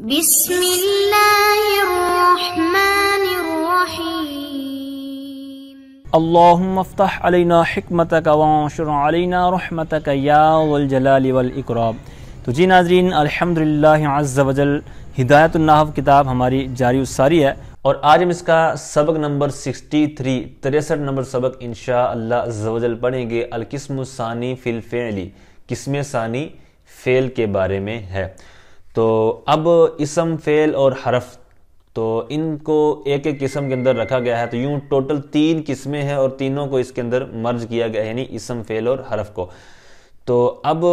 بسم اللہ الرحمن الرحیم اللہم افتح علینا حکمتک وانشر علینا رحمتک یا ذو الجلال والاکرام۔ تو جی ناظرین، الحمدللہ عز وجل ہدایت النحو کتاب ہماری جاری الساری ہے، اور آج ہم اس کا سبق نمبر 63 نمبر سبق انشاءاللہ عز وجل پڑھیں گے۔ القسم الثانی فی الفعل، قسم ثانی فعل کے بارے میں ہے۔ تو اب اسم، فعل اور حرف، تو ان کو ایک ایک قسم کے اندر رکھا گیا ہے، تو یوں ٹوٹل 3 قسمیں ہیں اور تینوں کو اس کے اندر مرج کیا گیا ہے، یعنی اسم، فعل اور حرف کو۔ تو اب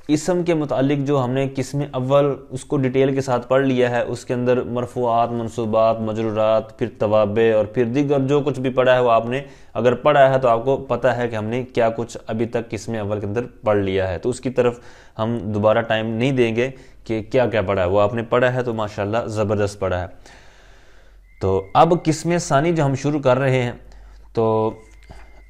اسم کے متعلق جو ہم نے قسم اول اس کو ڈیٹیل کے ساتھ پڑھ لیا ہے، اس کے اندر مرفوعات، منصوبات، مجرورات، پھر توابع اور پھر دیگر جو کچھ بھی پڑھا ہے وہ آپ نے اگر پڑھا ہے تو آپ کو پتہ ہے کہ ہم نے کیا کچھ ابھی تک قسم اول کے اندر پڑھ لیا ہے، تو اس کی طرف ہم دوبارہ ٹائم نہیں دیں گے کہ کیا کیا پڑھا ہے، وہ آپ نے پڑھا ہے تو ماشاءاللہ زبردست پڑھا ہے۔ تو اب قسم ثانی جو ہم شروع کر رہے ہیں، تو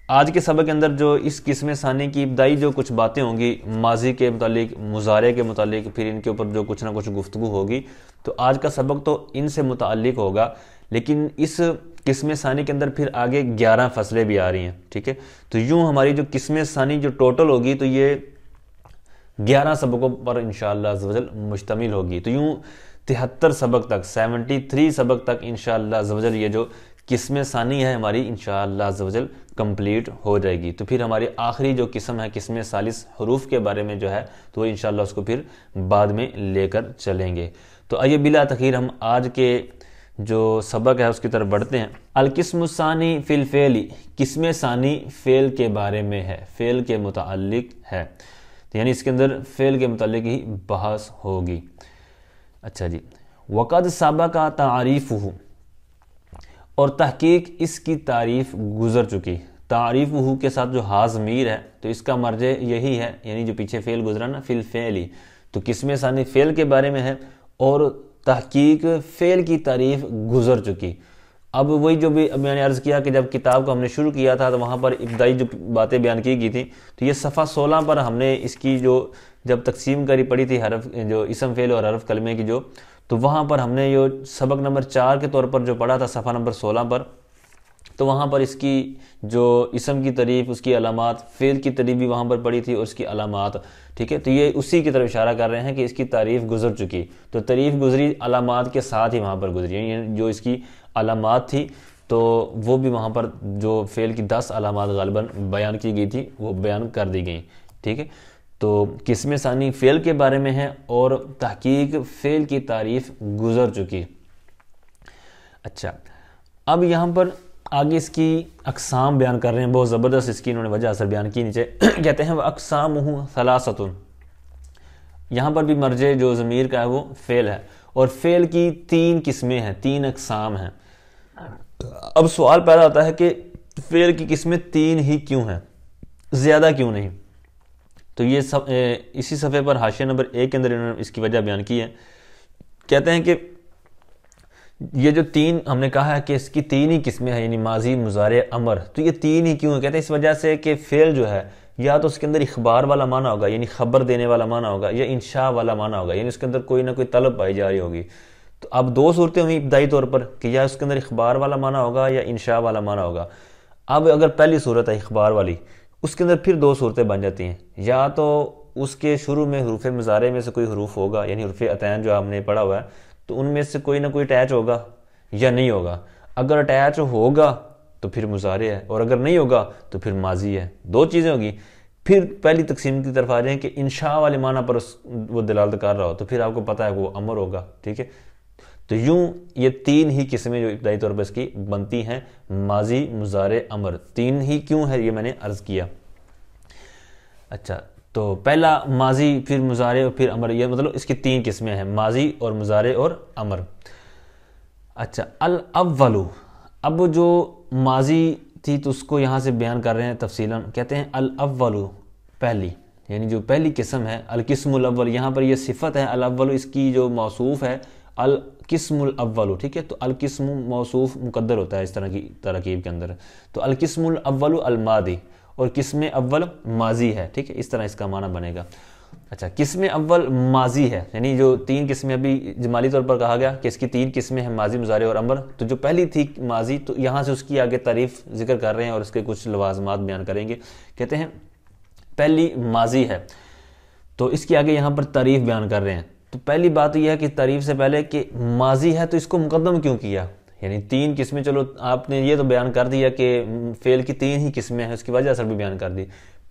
آج کے سبق کے اندر جو اس قسم ثانی کی ابتدائی جو کچھ باتیں ہوں گی، ماضی کے متعلق، مضارع کے متعلق، پھر ان کے اوپر جو کچھ نہ کچھ گفتگو ہوگی، تو آج کا سبق تو ان سے متعلق ہوگا، لیکن اس قسم ثانی کے اندر پھر آگے 11 فصلیں بھی آ رہی ہیں، ٹھیک ہے۔ تو یوں ہماری جو قسم ثانی جو ٹوٹل ہوگی تو یہ 11 سبقوں پر انشاءاللہ عز و جل مشتمل ہوگی، تو یوں 73 سبق تک، 73 سبق تک انشاءاللہ عز و جل یہ جو قسم ثانی ہے ہماری انشاءاللہ عز و جل کمپلیٹ ہو جائے گی۔ تو پھر ہماری آخری جو قسم ہے قسم ثالث حروف کے بارے میں جو ہے، تو وہ انشاءاللہ اس کو پھر بعد میں لے کر چلیں گے۔ تو آئیے بلا تاخیر ہم آج کے جو سبق ہے اس کی طرف بڑھتے ہیں۔ القسم الثانی فی الفعل، قسم ثانی فعل کے بارے میں ہے، فعل کے متعلق ہے، یعنی اس کے اندر فعل کے متعلق ہی بحث ہوگی۔ اچھا جی، وقد سبق تعریفہ، اور تحقیق اس کی تعریف گزر چکی۔ تعریفہ کے ساتھ جو ہا ضمیر ہے تو اس کا مرجع یہی ہے، یعنی جو پیچھے فعل گزرا نا، فی الفعل، تو قسم ثانی فعل کے بارے میں ہے اور تحقیق فعل کی تعریف گزر چکی۔ اب وہی جو بھی میں نے عرض کیا کہ جب کتاب کو ہم نے شروع کیا تھا تو وہاں پر ابتدائی جو باتیں بیان کی گئی تھیں، تو یہ صفحہ 16 پر ہم نے اس کی جو جب تقسیم کری پڑھی تھی، حرف جو اسم، فعل اور حرف کلمے کی جو، تو وہاں پر ہم نے یہ سبق نمبر 4 کے طور پر جو پڑھا تھا صفحہ نمبر 16 پر، تو وہاں پر اس کی جو اسم کی تعریف، اس کی علامات، فعل کی تعریف بھی وہاں پر پڑھی تھی اور اس کی علامات، ٹھیک ہے۔ تو یہ اسی کی طرف اشارہ کر رہے ہیں کہ اس کی تعریف گزر چکی، تو تعریف گزری علامات کے ساتھ ہی وہاں پر گزری، یعنی جو اس کی علامات تھی تو وہ بھی وہاں پر جو فعل کی 10 علامات غالباً بیان کی گئی تھی وہ بیان کر دی گئیں، ٹھیک ہے۔ تو قسم ثانی فعل کے بارے میں ہے اور تحقیق فعل کی تعریف گزر چکی۔ اچھا، اب یہاں پر آگے اس کی اقسام بیان کر رہے ہیں، بہت زبردست اس کی انہوں نے وجہ اثر بیان کی نیچے کہتے ہیں وَأَقْسَامُهُ ثَلَاثَةٌ، یہاں پر بھی مرجع جو ضمیر کا ہے وہ فعل ہے، اور فعل کی 3 قسمیں ہیں، 3 اقسام ہیں۔ اب سوال پیدا ہوتا ہے کہ فعل کی قسمیں 3 ہی کیوں ہیں، زیادہ کیوں نہیں؟ تو یہ اسی صفحے پر حاشیہ نمبر 1 کے اندر انہوں نے اس کی وجہ بیان کی ہے۔ کہتے ہیں کہ یہ جو 3 ہم نے کہا ہے کہ اس کی 3 ہی قسمیں ہیں، یعنی ماضی، مضارع، امر، تو یہ 3 ہی کیوں ہیں؟ کہتے ہیں اس وجہ سے کہ فعل جو ہے یا تو اس کے اندر اخبار والا معنی ہوگا، یعنی خبر دینے والا معنی ہوگا، یا انشاء والا معنی ہوگا، یعنی اس کے اندر کوئی نہ کوئی طلب پائی جا رہی ہوگی۔ تو اب 2 صورتیں ہوئی ابتدائی طور پر کہ یا اس کے اندر اخبار والا معنی ہوگا یا انشاء والا معنی ہوگا۔ اب اگر پہلی صورت ہے اخبار والی، اس کے اندر پھر 2 صورتیں بن جاتی ہیں، یا تو اس کے شروع میں حروف مضارع میں سے کوئی حروف ہوگا، یعنی حروف عطین جو آپ نے پڑھا ہوا ہے، تو ان میں سے کوئی نہ کوئی اٹیچ ہوگا یا نہیں ہوگا۔ اگر اٹیچ ہوگا تو پھر مضارع ہے، اور اگر نہیں ہوگا تو پھر ماضی ہے، 2 چیزیں ہوگی۔ پھر پہلی تقسیم کی طرف آ جائیں کہ انشاء والے معنی پر وہ دلالت کر رہا ہو، تو پھر آپ کو پتہ ہے وہ امر ہوگا، ٹھیک ہے۔ تو یوں یہ 3 ہی قسمیں جو ابتدائی طور پر اس کی بنتی ہیں، ماضی، مضارع، امر، 3 ہی کیوں ہے یہ میں نے عرض کیا۔ اچھا، تو پہلا ماضی، پھر مضارع اور پھر امر، یہ مطلب اس کی 3 قسمیں ہیں، ماضی اور مضارع اور امر۔ اچھا، الاول، اب جو ماضی تھی تو اس کو یہاں سے بیان کر رہے ہیں تفصیلاً، کہتے ہیں الاول، پہلی، یعنی جو پہلی قسم ہے، القسم الاول، یہاں پر یہ صفت ہے الاول، اس کی جو موصوف ہے القسم الاول، ٹھیک ہے۔ تو القسم موصوف مقدر ہوتا ہے اس طرح کی ترکیب کے اندر، تو القسم الاول الماضی، اور قسم اول ماضی ہے، ٹھیک ہے، اس طرح اس کا معنی بنے گا۔ اچھا، قسم اول ماضی ہے، یعنی جو 3 قسمیں ابھی جمالی طور پر کہا گیا کہ اس کی 3 قسمیں ہیں، ماضی، مضارع اور امر. تو جو پہلی تھی ماضی، تو یہاں سے اس کی آگے تعریف ذکر کر رہے ہیں اور اس کے کچھ لوازمات بیان کریں گے. کہتے ہیں پہلی ماضی ہے، تو اس کی آگے یہاں پر تعریف بیان کر رہے ہیں. تو پہلی بات یہ ہے کہ تعریف سے پہلے کہ ماضی ہے تو اس کو مقدم کیوں کیا؟ یعنی 3 قسمیں، چلو آپ نے یہ تو بیان کر دیا کہ فعل کی 3 ہی قسمیں ہیں، اس کی وجہ اثر بھی بیان کر دی.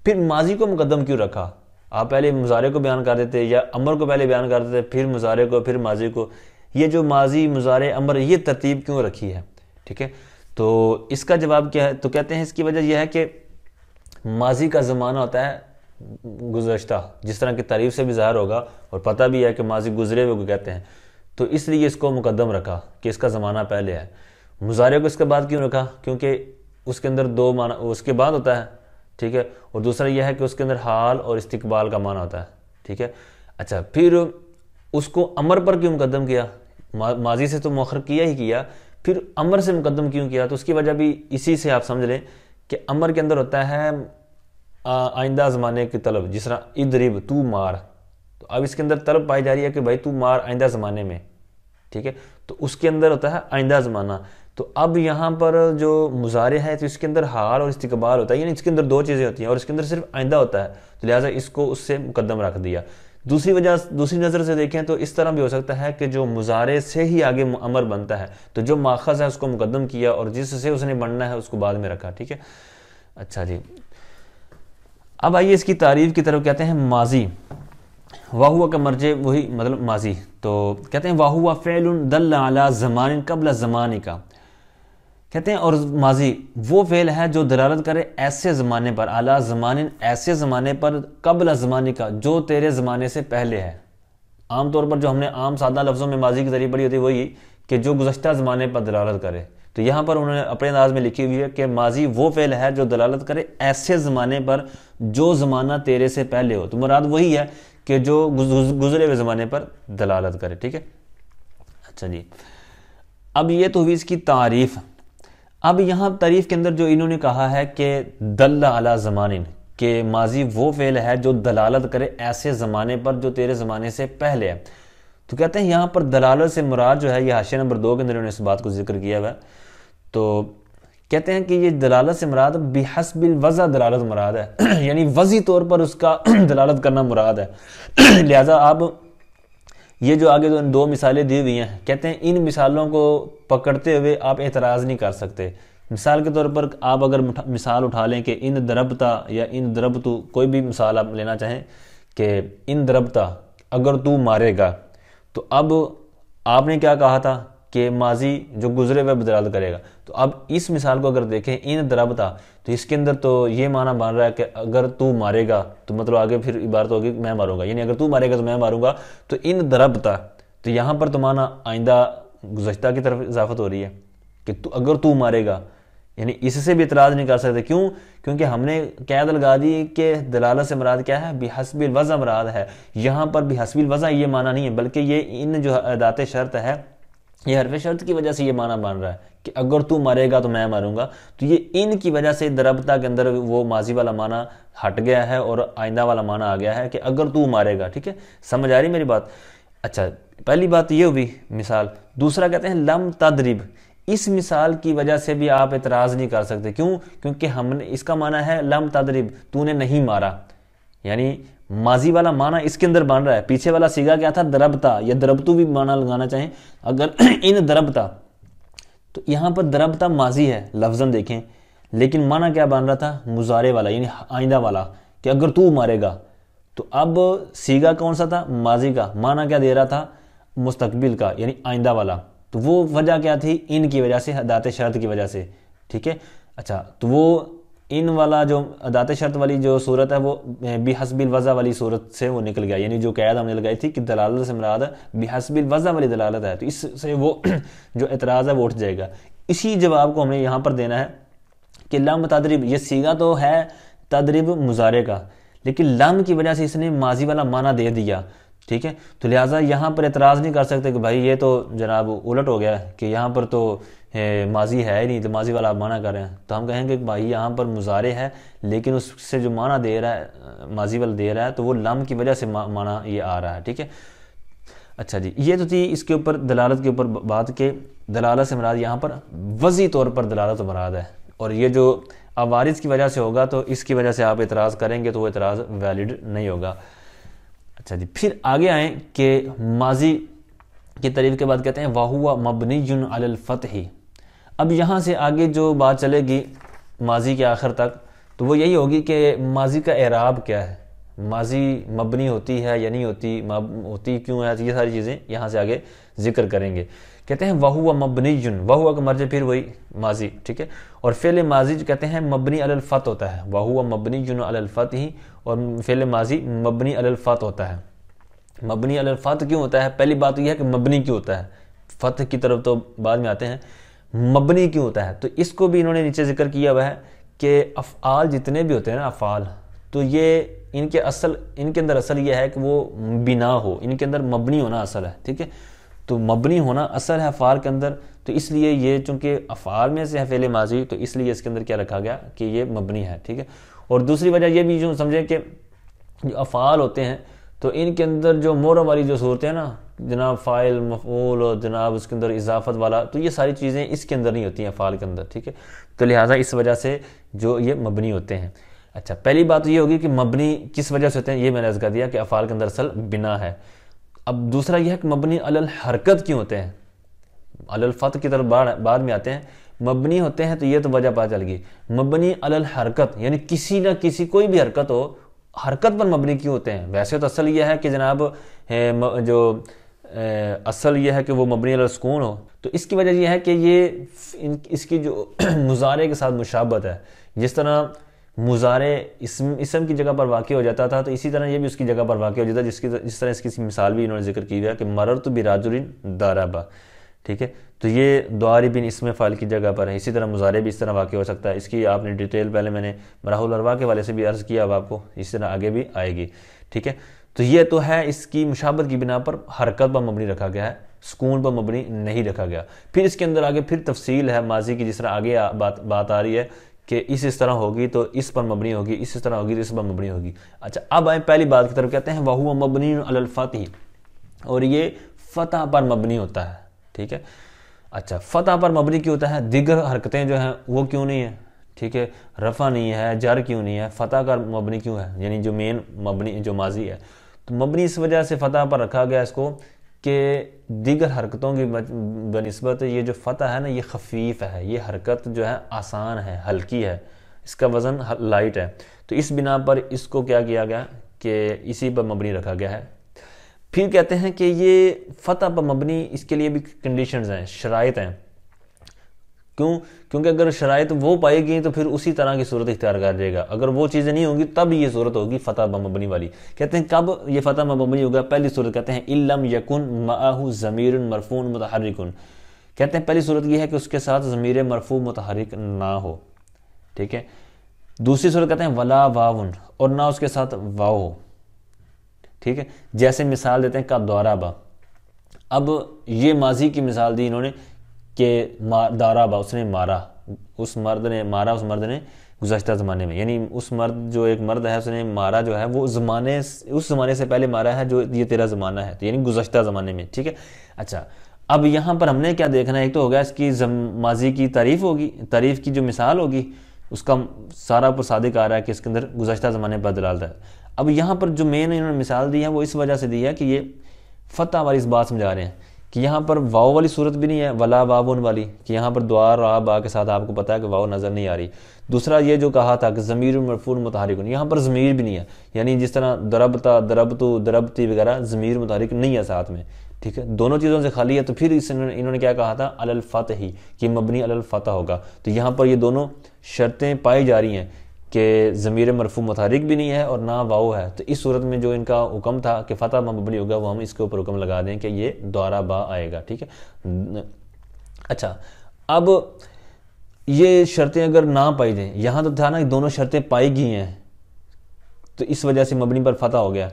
پھر ماضی کو مقدم کیوں رکھا؟ آپ پہلے مضارع کو بیان کر دیتے یا امر کو پہلے بیان کر دیتے، پھر مضارع کو، پھر ماضی کو. یہ جو ماضی، مضارع، امر، یہ ترتیب کیوں رکھی ہے؟ ٹھیک ہے، تو اس کا جواب کیا ہے؟ تو کہتے ہیں اس کی وجہ یہ ہے کہ ماضی کا زمانہ ہوتا ہے گزشتہ، جس طرح کی تعریف سے بھی ظاہر ہوگا اور پتہ بھی ہے کہ ماضی گزرے ہوئے کو کہتے ہیں. تو اس لیے اس کو مقدم رکھا کہ اس کا زمانہ پہلے ہے. مضارع کو اس کے بعد کیوں رکھا؟ کیونکہ اس کے اندر 2 معنی اس کے بعد ہوتا ہے. ٹھیک ہے، اور دوسرا یہ ہے کہ اس کے اندر حال اور استقبال کا معنی ہوتا ہے. ٹھیک ہے، اچھا، پھر اس کو امر پر کیوں مقدم کیا؟ ماضی سے تو مؤخر کیا ہی کیا، پھر امر سے مقدم کیوں کیا؟ تو اس کی وجہ بھی اسی سے آپ سمجھ لیں کہ امر کے اندر ہوتا ہے آئندہ زمانے کی طلب، جس طرح اضرب، تو مار. تو اب اس کے اندر طلب پائی جا رہی ہے کہ بھائی تو مار آئندہ زمانے میں. ٹھیک ہے، تو اس کے اندر ہوتا ہے آئندہ زمانہ. تو اب یہاں پر جو مضارع ہے تو اس کے اندر حال اور استقبال ہوتا ہے، یعنی اس کے اندر 2 چیزیں ہوتی ہیں اور اس کے اندر صرف آئندہ ہوتا ہے، تو لہٰذا اس کو اس سے مقدم رکھ دیا. دوسری نظر سے دیکھیں تو اس طرح بھی ہو سکتا ہے کہ جو مضارع سے ہی آگے امر بنتا ہے تو جو ماخذ ہے اس کو مقدم کیا اور جس سے اس نے بننا ہے اس کو بعد میں رکھا. ٹھیک ہے، اچھا جی، اب آئیے اس کی تعریف کی طرف. کہتے ہیں ماضی، واہوا کا مرجع وہی مطلب ماضی. تو کہتے ہیں واہوا فعل دل علی زمان قبل زمانے کا. کہتے ہیں اور ماضی وہ فعل ہے جو دلالت کرے ایسے زمانے پر، علی زمان، ایسے زمانے پر، قبل زمانے کا، جو تیرے زمانے سے پہلے ہے. عام طور پر جو ہم نے عام سادہ لفظوں میں ماضی کی تعریف پڑھی ہوتی ہے وہی کہ جو گزشتہ زمانے پر دلالت کرے. تو یہاں پر انہوں نے اپنے انداز میں لکھی ہوئی ہے کہ ماضی وہ فعل ہے جو دلالت کرے ایسے زمانے پر جو زمانہ تیرے سے پہلے ہو. تو مراد وہی ہے کہ جو گزرے ہوئے زمانے پر دلالت کرے. ٹھیک ہے، اچھا جی، اب یہ تو ہوئی اس کی تعریف. اب یہاں تعریف کے اندر جو انہوں نے کہا ہے کہ دل علی زمان، کہ ماضی وہ فعل ہے جو دلالت کرے ایسے زمانے پر جو تیرے زمانے سے پہلے ہے. تو کہتے ہیں یہاں پر دلالت سے مراد جو ہے، یہ حاشیہ نمبر 2 کے اندر انہوں نے اس بات کو ذکر کیا ہوا ہے. تو کہتے ہیں کہ یہ دلالت سے مراد بحسب الوضع دلالت مراد ہے، یعنی وضعی طور پر اس کا دلالت کرنا مراد ہے. لہذا آپ یہ جو آگے 2 مثالیں دی ہوئی ہیں، کہتے ہیں ان مثالوں کو پکڑتے ہوئے آپ اعتراض نہیں کر سکتے. مثال کے طور پر آپ اگر مثال اٹھا لیں کہ ان دربتا یا ان دربتو، کوئی بھی مثال آپ لینا چاہیں کہ ان دربتا اگر تو مارے گا، تو اب آپ نے کیا کہا تھا کہ ماضی جو گزرے ہوئے دلالت کرے گا. تو اب اس مثال کو اگر دیکھیں ان دربتا، تو اس کے اندر تو یہ معنی بن رہا ہے کہ اگر تو مارے گا، تو مطلب آگے پھر عبارت ہوگی میں ماروں گا، یعنی اگر تو مارے گا تو میں ماروں گا. تو ان دربتا، تو یہاں پر تو معنی آئندہ گزشتہ کی طرف اضافت ہو رہی ہے کہ تو اگر تو مارے گا، یعنی اس سے بھی اعتراض نہیں کر سکتے. کیوں؟ کیونکہ ہم نے قید لگا دی کہ دلالت سے مراد کیا ہے؟ بحسب الوضع مراد ہے. یہاں پر بحسب الوضع یہ معنی نہیں ہے، بلکہ یہ ان جو ادات شرط ہے، یہ حرف شرط کی وجہ سے یہ معنی بن رہا ہے کہ اگر تو مارے گا تو میں ماروں گا. تو یہ ان کی وجہ سے دربتا کے اندر وہ ماضی والا معنی ہٹ گیا ہے اور آئندہ والا معنی آ گیا ہے کہ اگر تو مارے گا. ٹھیک ہے، سمجھ آ رہی میری بات؟ اچھا، پہلی بات یہ ہوئی مثال. دوسرا کہتے ہیں لم تضرب. اس مثال کی وجہ سے بھی آپ اعتراض نہیں کر سکتے. کیوں؟ کیونکہ ہم نے اس کا معنی ہے لم تضرب، تو نے نہیں مارا، یعنی ماضی والا معنی اس کے اندر بن رہا ہے. پیچھے والا صیغہ کیا تھا؟ دربتا یا دربتو بھی معنی لگانا چاہیں اگر ان دربتا. تو یہاں پر دربتا ماضی ہے لفظاً دیکھیں، لیکن معنی کیا بن رہا تھا؟ مضارع والا، یعنی آئندہ والا، کہ اگر تو مارے گا. تو اب صیغہ کون سا تھا؟ ماضی کا. معنی کیا دے رہا تھا؟ مستقبل کا، یعنی آئندہ والا. تو وہ وجہ کیا تھی؟ ان کی وجہ سے، ادات شرط کی وجہ سے. ٹھیک ہے، اچھا، تو وہ ان والا جو ادات شرط والی جو صورت ہے وہ بحسب الوضع والی صورت سے وہ نکل گیا، یعنی جو قید ہم نے لگائی تھی کہ دلالت سے مراد بحسب الوضع والی دلالت ہے. تو اس سے وہ جو اعتراض ہے وہ اٹھ جائے گا. اسی جواب کو ہم نے یہاں پر دینا ہے کہ لم تضرب، یہ صیغہ تو ہے تضرب مضارع کا، لیکن لم کی وجہ سے اس نے ماضی والا معنی دے دیا. ٹھیک ہے، تو لہٰذا یہاں پر اعتراض نہیں کر سکتے کہ بھائی یہ تو جناب الٹ ہو گیا کہ یہاں پر تو ماضی ہے ہی نہیں، تو ماضی والا آپ معنی کر رہے ہیں، تو ہم کہیں گے کہ بھائی یہاں پر مضارع ہے لیکن اس سے جو معنی دے رہا ہے ماضی والا دے رہا ہے تو وہ لم کی وجہ سے معنی یہ آ رہا ہے، ٹھیک ہے۔ اچھا جی، یہ تو تھی اس کے اوپر دلالت کے اوپر بات کہ دلالت سے مراد یہاں پر وضعی طور پر دلالت مراد ہے، اور یہ جو عوارض کی وجہ سے ہوگا تو اس کی وجہ سے آپ اعتراض کریں گے تو وہ اعتراض ویلڈ نہیں ہوگا۔ اچھا جی، پھر آگے آئیں کہ ماضی کی تعریف کے بعد کہتے ہیں وَهُوَ مَبْنِيٌّ عَلَى الْفَتْحِ۔ اب یہاں سے آگے جو بات چلے گی ماضی کے آخر تک تو وہ یہی ہوگی کہ ماضی کا اعراب کیا ہے، ماضی مبنی ہوتی ہے یا نہیں ہوتی، ہوتی کیوں ہے، یہ ساری چیزیں یہاں سے آگے ذکر کریں گے۔ کہتے ہیں وَهُوَ مَبْنِيٌّ، وَهُوَ کا مرجع پھر وہی ماضی، ٹھیک ہے، اور فعل ماضی جو کہتے ہیں مبنی علی الفتح ہوتا ہے، وَهُوَ مَبْنِيٌّ علی الفتح، اور فعل ماضی مبنی علی الفتح ہوتا ہے۔ مبنی علی الفتح کیوں ہوتا ہے؟ پہلی بات یہ ہے کہ مبنی کیوں ہوتا ہے، فتح کی طرف تو بعد میں آتے ہیں، مبنی کیوں ہوتا ہے، تو اس کو بھی انہوں نے نیچے ذکر کیا ہوا ہے کہ افعال جتنے بھی ہوتے ہیں نا افعال، تو یہ ان کے اندر اصل یہ ہے کہ وہ بنا ہو، ان کے اندر مبنی ہونا اصل ہے، ٹھیک ہے، تو مبنی ہونا اصل ہے افعال کے اندر، تو اس لیے یہ چونکہ افعال میں سے ہے فعل ماضی تو اس لیے اس کے اندر کیا رکھا گیا کہ یہ مبنی ہے، ٹھیک ہے۔ اور دوسری وجہ یہ بھی جو سمجھیں کہ جو افعال ہوتے ہیں تو ان کے اندر جو مورا والی جو صورتیں ہیں نا، جناب فاعل مفعول اور جناب اس کے اندر اضافت والا، تو یہ ساری چیزیں اس کے اندر نہیں ہوتی ہیں افعال کے اندر، ٹھیک ہے، تو لہٰذا اس وجہ سے جو یہ مبنی ہوتے ہیں۔ اچھا، پہلی بات یہ ہوگی کہ مبنی کس وجہ سے ہوتے ہیں، یہ میں نے عرض کر دیا کہ افعال کے اندر اصل بنا ہے۔ اب دوسرا یہ ہے کہ مبنی علی الحرکت کیوں ہوتے ہیں، علی الفتح کی طرف بعد میں آتے ہیں، مبنی ہوتے ہیں تو یہ تو وجہ پتہ چل گئی، مبنی علی الحرکت یعنی کسی نہ کسی کوئی بھی حرکت ہو، حرکت پر مبنی کیوں ہوتے ہیں؟ ویسے تو اصل یہ ہے کہ جناب جو اصل یہ ہے کہ وہ مبنی علی السکون ہو، تو اس کی وجہ یہ ہے کہ یہ اس کی جو مضارع کے ساتھ مشابہت ہے، جس طرح مضارع اسم کی جگہ پر واقع ہو جاتا تھا تو اسی طرح یہ بھی اس کی جگہ پر واقع ہو جاتا ہے، جس طرح اس کی مثال بھی انہوں نے ذکر کی ہے کہ مررت برجل ضرب، ٹھیک ہے، تو یہ ضاربن اسم فاعل کی جگہ پر ہے، اسی طرح مضارع بھی اس طرح واقع ہو سکتا ہے، اس کی آپ نے ڈیٹیل پہلے میں نے مراحل الاربع کے والے سے بھی عرض کیا اب آپ کو، اس طرح آگے بھی آئے گی، ٹھیک ہے۔ تو یہ تو ہے اس کی مشابہت کی بنا پر حرکت پر مبنی رکھا گیا ہے، سکون پر مبنی نہیں رکھا گیا۔ پھر اس کے اندر آگے پھر تفصیل ہے ماضی کی، جس طرح آگے بات آ رہی ہے کہ اس طرح ہوگی تو اس پر مبنی ہوگی، اس طرح ہوگی تو اس پر مبنی ہوگی۔ اچھا، اب آئیں پہلی بات کی طرف، کہتے ہیں وَهُوَ مَبْنِيٌّ عَلَى الْفَتْحِ، اور یہ فتح پر مبنی ہوتا ہے، ٹھیک ہے۔ اچھا، فتح پر مبنی کیوں ہوتا ہے؟ دیگر حرکتیں جو ہیں وہ کیوں نہیں ہیں، ٹھیک ہے، رفع نہیں ہے، جر کیوں نہیں ہے، فتح کا مبنی کیوں ہے، یعنی جو مین مبنی جو ماضی ہے تو مبنی اس وجہ سے فتح پر رکھا گیا اس کو کہ دیگر حرکتوں کی بنسبت یہ جو فتح ہے نا یہ خفیف ہے، یہ حرکت جو ہے آسان ہے، ہلکی ہے، اس کا وزن لائٹ ہے، تو اس بنا پر اس کو کیا کیا گیا کہ اسی پر مبنی رکھا گیا ہے۔ پھر کہتے ہیں کہ یہ فتح پر مبنی اس کے لیے بھی کنڈیشنز ہیں، شرائط ہیں، کیونکہ اگر شرائط وہ پائے گی تو پھر اسی طرح کی صورت اختیار کر جائے گا، اگر وہ چیزیں نہیں ہوں گی تب یہ صورت ہوگی فتح پر مبنی والی۔ کہتے ہیں کب یہ فتح پر مبنی ہوگا؟ پہلی صورت کہتے ہیں اِن لَمْ يَكُنْ مَعَهُ ضَمِيرٌ مَرْفُوعٌ مُتَحَرِّكٌ، کہتے ہیں پہلی صورت یہ ہے کہ اس کے ساتھ ضمیر مرفوع متحرک نہ ہو، ٹھیک ہے۔ دوسری صورت کہتے ہیں ولا واون، اور نہ اس کے ساتھ واو ہو، ٹھیک ہے، جیسے مثال دیتے ہیں کا ضربہ۔ اب یہ ماضی کی مثال دی انہوں نے کہ ضربہ، اس نے مارا، اس مرد نے مارا، اس مرد نے گزشتہ زمانے میں، یعنی اس مرد جو ایک مرد ہے اس نے مارا جو ہے وہ اس زمانے سے پہلے مارا ہے جو یہ تیرا زمانہ ہے، یعنی گزشتہ زمانے میں، ٹھیک ہے۔ اچھا، اب یہاں پر ہم نے کیا دیکھنا ہے، ایک تو ہو گیا اس کی ماضی کی تعریف ہوگی، تعریف کی جو مثال ہوگی اس کا سارا پر صادق آ رہا ہے کہ اس کے اندر گزشتہ زمانے پر دلالت ہے۔ اب یہاں پر جو مین انہوں نے مثال دی ہے وہ اس وجہ سے دی ہے کہ یہ فتح والی اس بات سمجھا رہے ہیں کہ یہاں پر واو والی صورت بھی نہیں ہے، ولا واون والی، کہ یہاں پر دعا را با کے ساتھ آپ کو پتا ہے کہ واو نظر نہیں آ رہی۔ دوسرا یہ جو کہا تھا کہ ضمیر مرفوع متحرک، یہاں پر ضمیر بھی نہیں ہے، یعنی جس طرح ضربتا، ضربتو، ضربتی وغیرہ ضمیر متحرک نہیں ہے ساتھ میں، ٹھیک ہے، دونوں چیزوں سے خالی ہے۔ تو پھر انہوں نے کیا کہا تھا علی الفتح، کہ مبنی علی الفتح ہوگا، تو یہاں پر یہ دونوں شرطیں پائی جا رہی ہیں کہ ضمیر مرفوع متحرک بھی نہیں ہے اور نہ واو ہے، تو اس صورت میں جو ان کا حکم تھا کہ فتح مبنی ہوگا وہ ہم اس کے اوپر حکم لگا دیں کہ یہ دوارا با آئے گا، ٹھیک ہے۔ اچھا، اب یہ شرطیں اگر نہ پائی جائیں، یہاں تو تھا نا کہ دونوں شرطیں پائی گئی ہیں تو اس وجہ سے مبنی پر فتح ہو گیا۔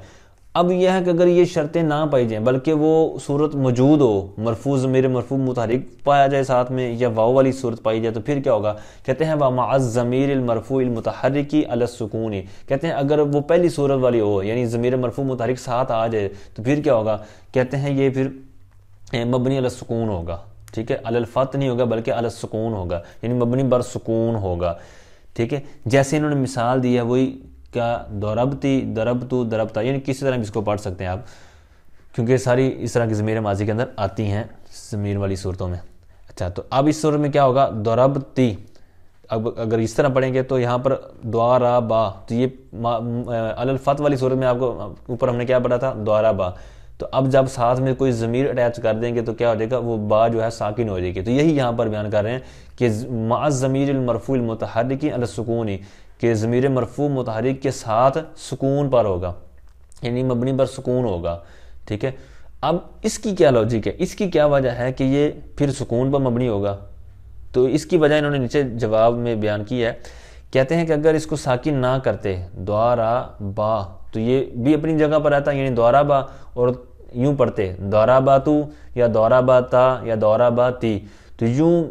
اب یہ ہے کہ اگر یہ شرطیں نہ پائی جائیں بلکہ وہ صورت موجود ہو، مرفوع ضمیر مرفوع متحرک پایا جائے ساتھ میں یا واو والی صورت پائی جائے، تو پھر کیا ہوگا؟ کہتے ہیں وَمَعَ الضَّمِيرِ الْمَرْفُوعِ الْمُتَحَرِّكِ عَلَى السُّكُونِ، کہتے ہیں اگر وہ پہلی صورت والی ہو یعنی ضمیر مرفوع متحرک ساتھ آ جائے تو پھر کیا ہوگا؟ کہتے ہیں یہ پھر مبنی علی السکون ہوگا، ٹھیک ہے، علی الفتح نہیں ہوگا بلکہ علی السکون ہوگا، یعنی مبنی بر سکون ہوگا، ٹھیک ہے۔ جیسے انہوں نے مثال دی ہے وہی کیا ضربتی ضربتو ضربتا، یعنی کسی طرح بھی اس کو پڑھ سکتے ہیں آپ، کیونکہ ساری اس طرح کی ضمیر ماضی کے اندر آتی ہیں ضمیر والی صورتوں میں۔ اچھا تو اب اس صورت میں کیا ہوگا؟ ضربتی، اب اگر اس طرح پڑھیں گے تو یہاں پر ضربا، تو یہ علی الفتح والی صورت میں آپ کو اوپر ہم نے کیا پڑھا تھا؟ ضربا، تو اب جب ساتھ میں کوئی ضمیر اٹیچ کر دیں گے تو کیا ہو جائے گا؟ وہ با جو ہے ساکن ہو جائے گی۔ تو یہی یہاں پر بیان کر رہے ہیں کہ مع الضمیر المرفوع المتحرک علی السکون، کہ ضمیر مرفوع متحرک کے ساتھ سکون پر ہوگا، یعنی مبنی پر سکون ہوگا، ٹھیک ہے۔ اب اس کی کیا لاجک ہے؟ اس کی کیا وجہ ہے کہ یہ پھر سکون پر مبنی ہوگا؟ تو اس کی وجہ انہوں نے نیچے جواب میں بیان کی ہے، کہتے ہیں کہ اگر اس کو ساکن نہ کرتے ضربا تو یہ بھی اپنی جگہ پر آتا، یعنی ضربا، اور یوں پڑھتے ضرباتو یا ضرباتا یا ضرباتی، تو یوں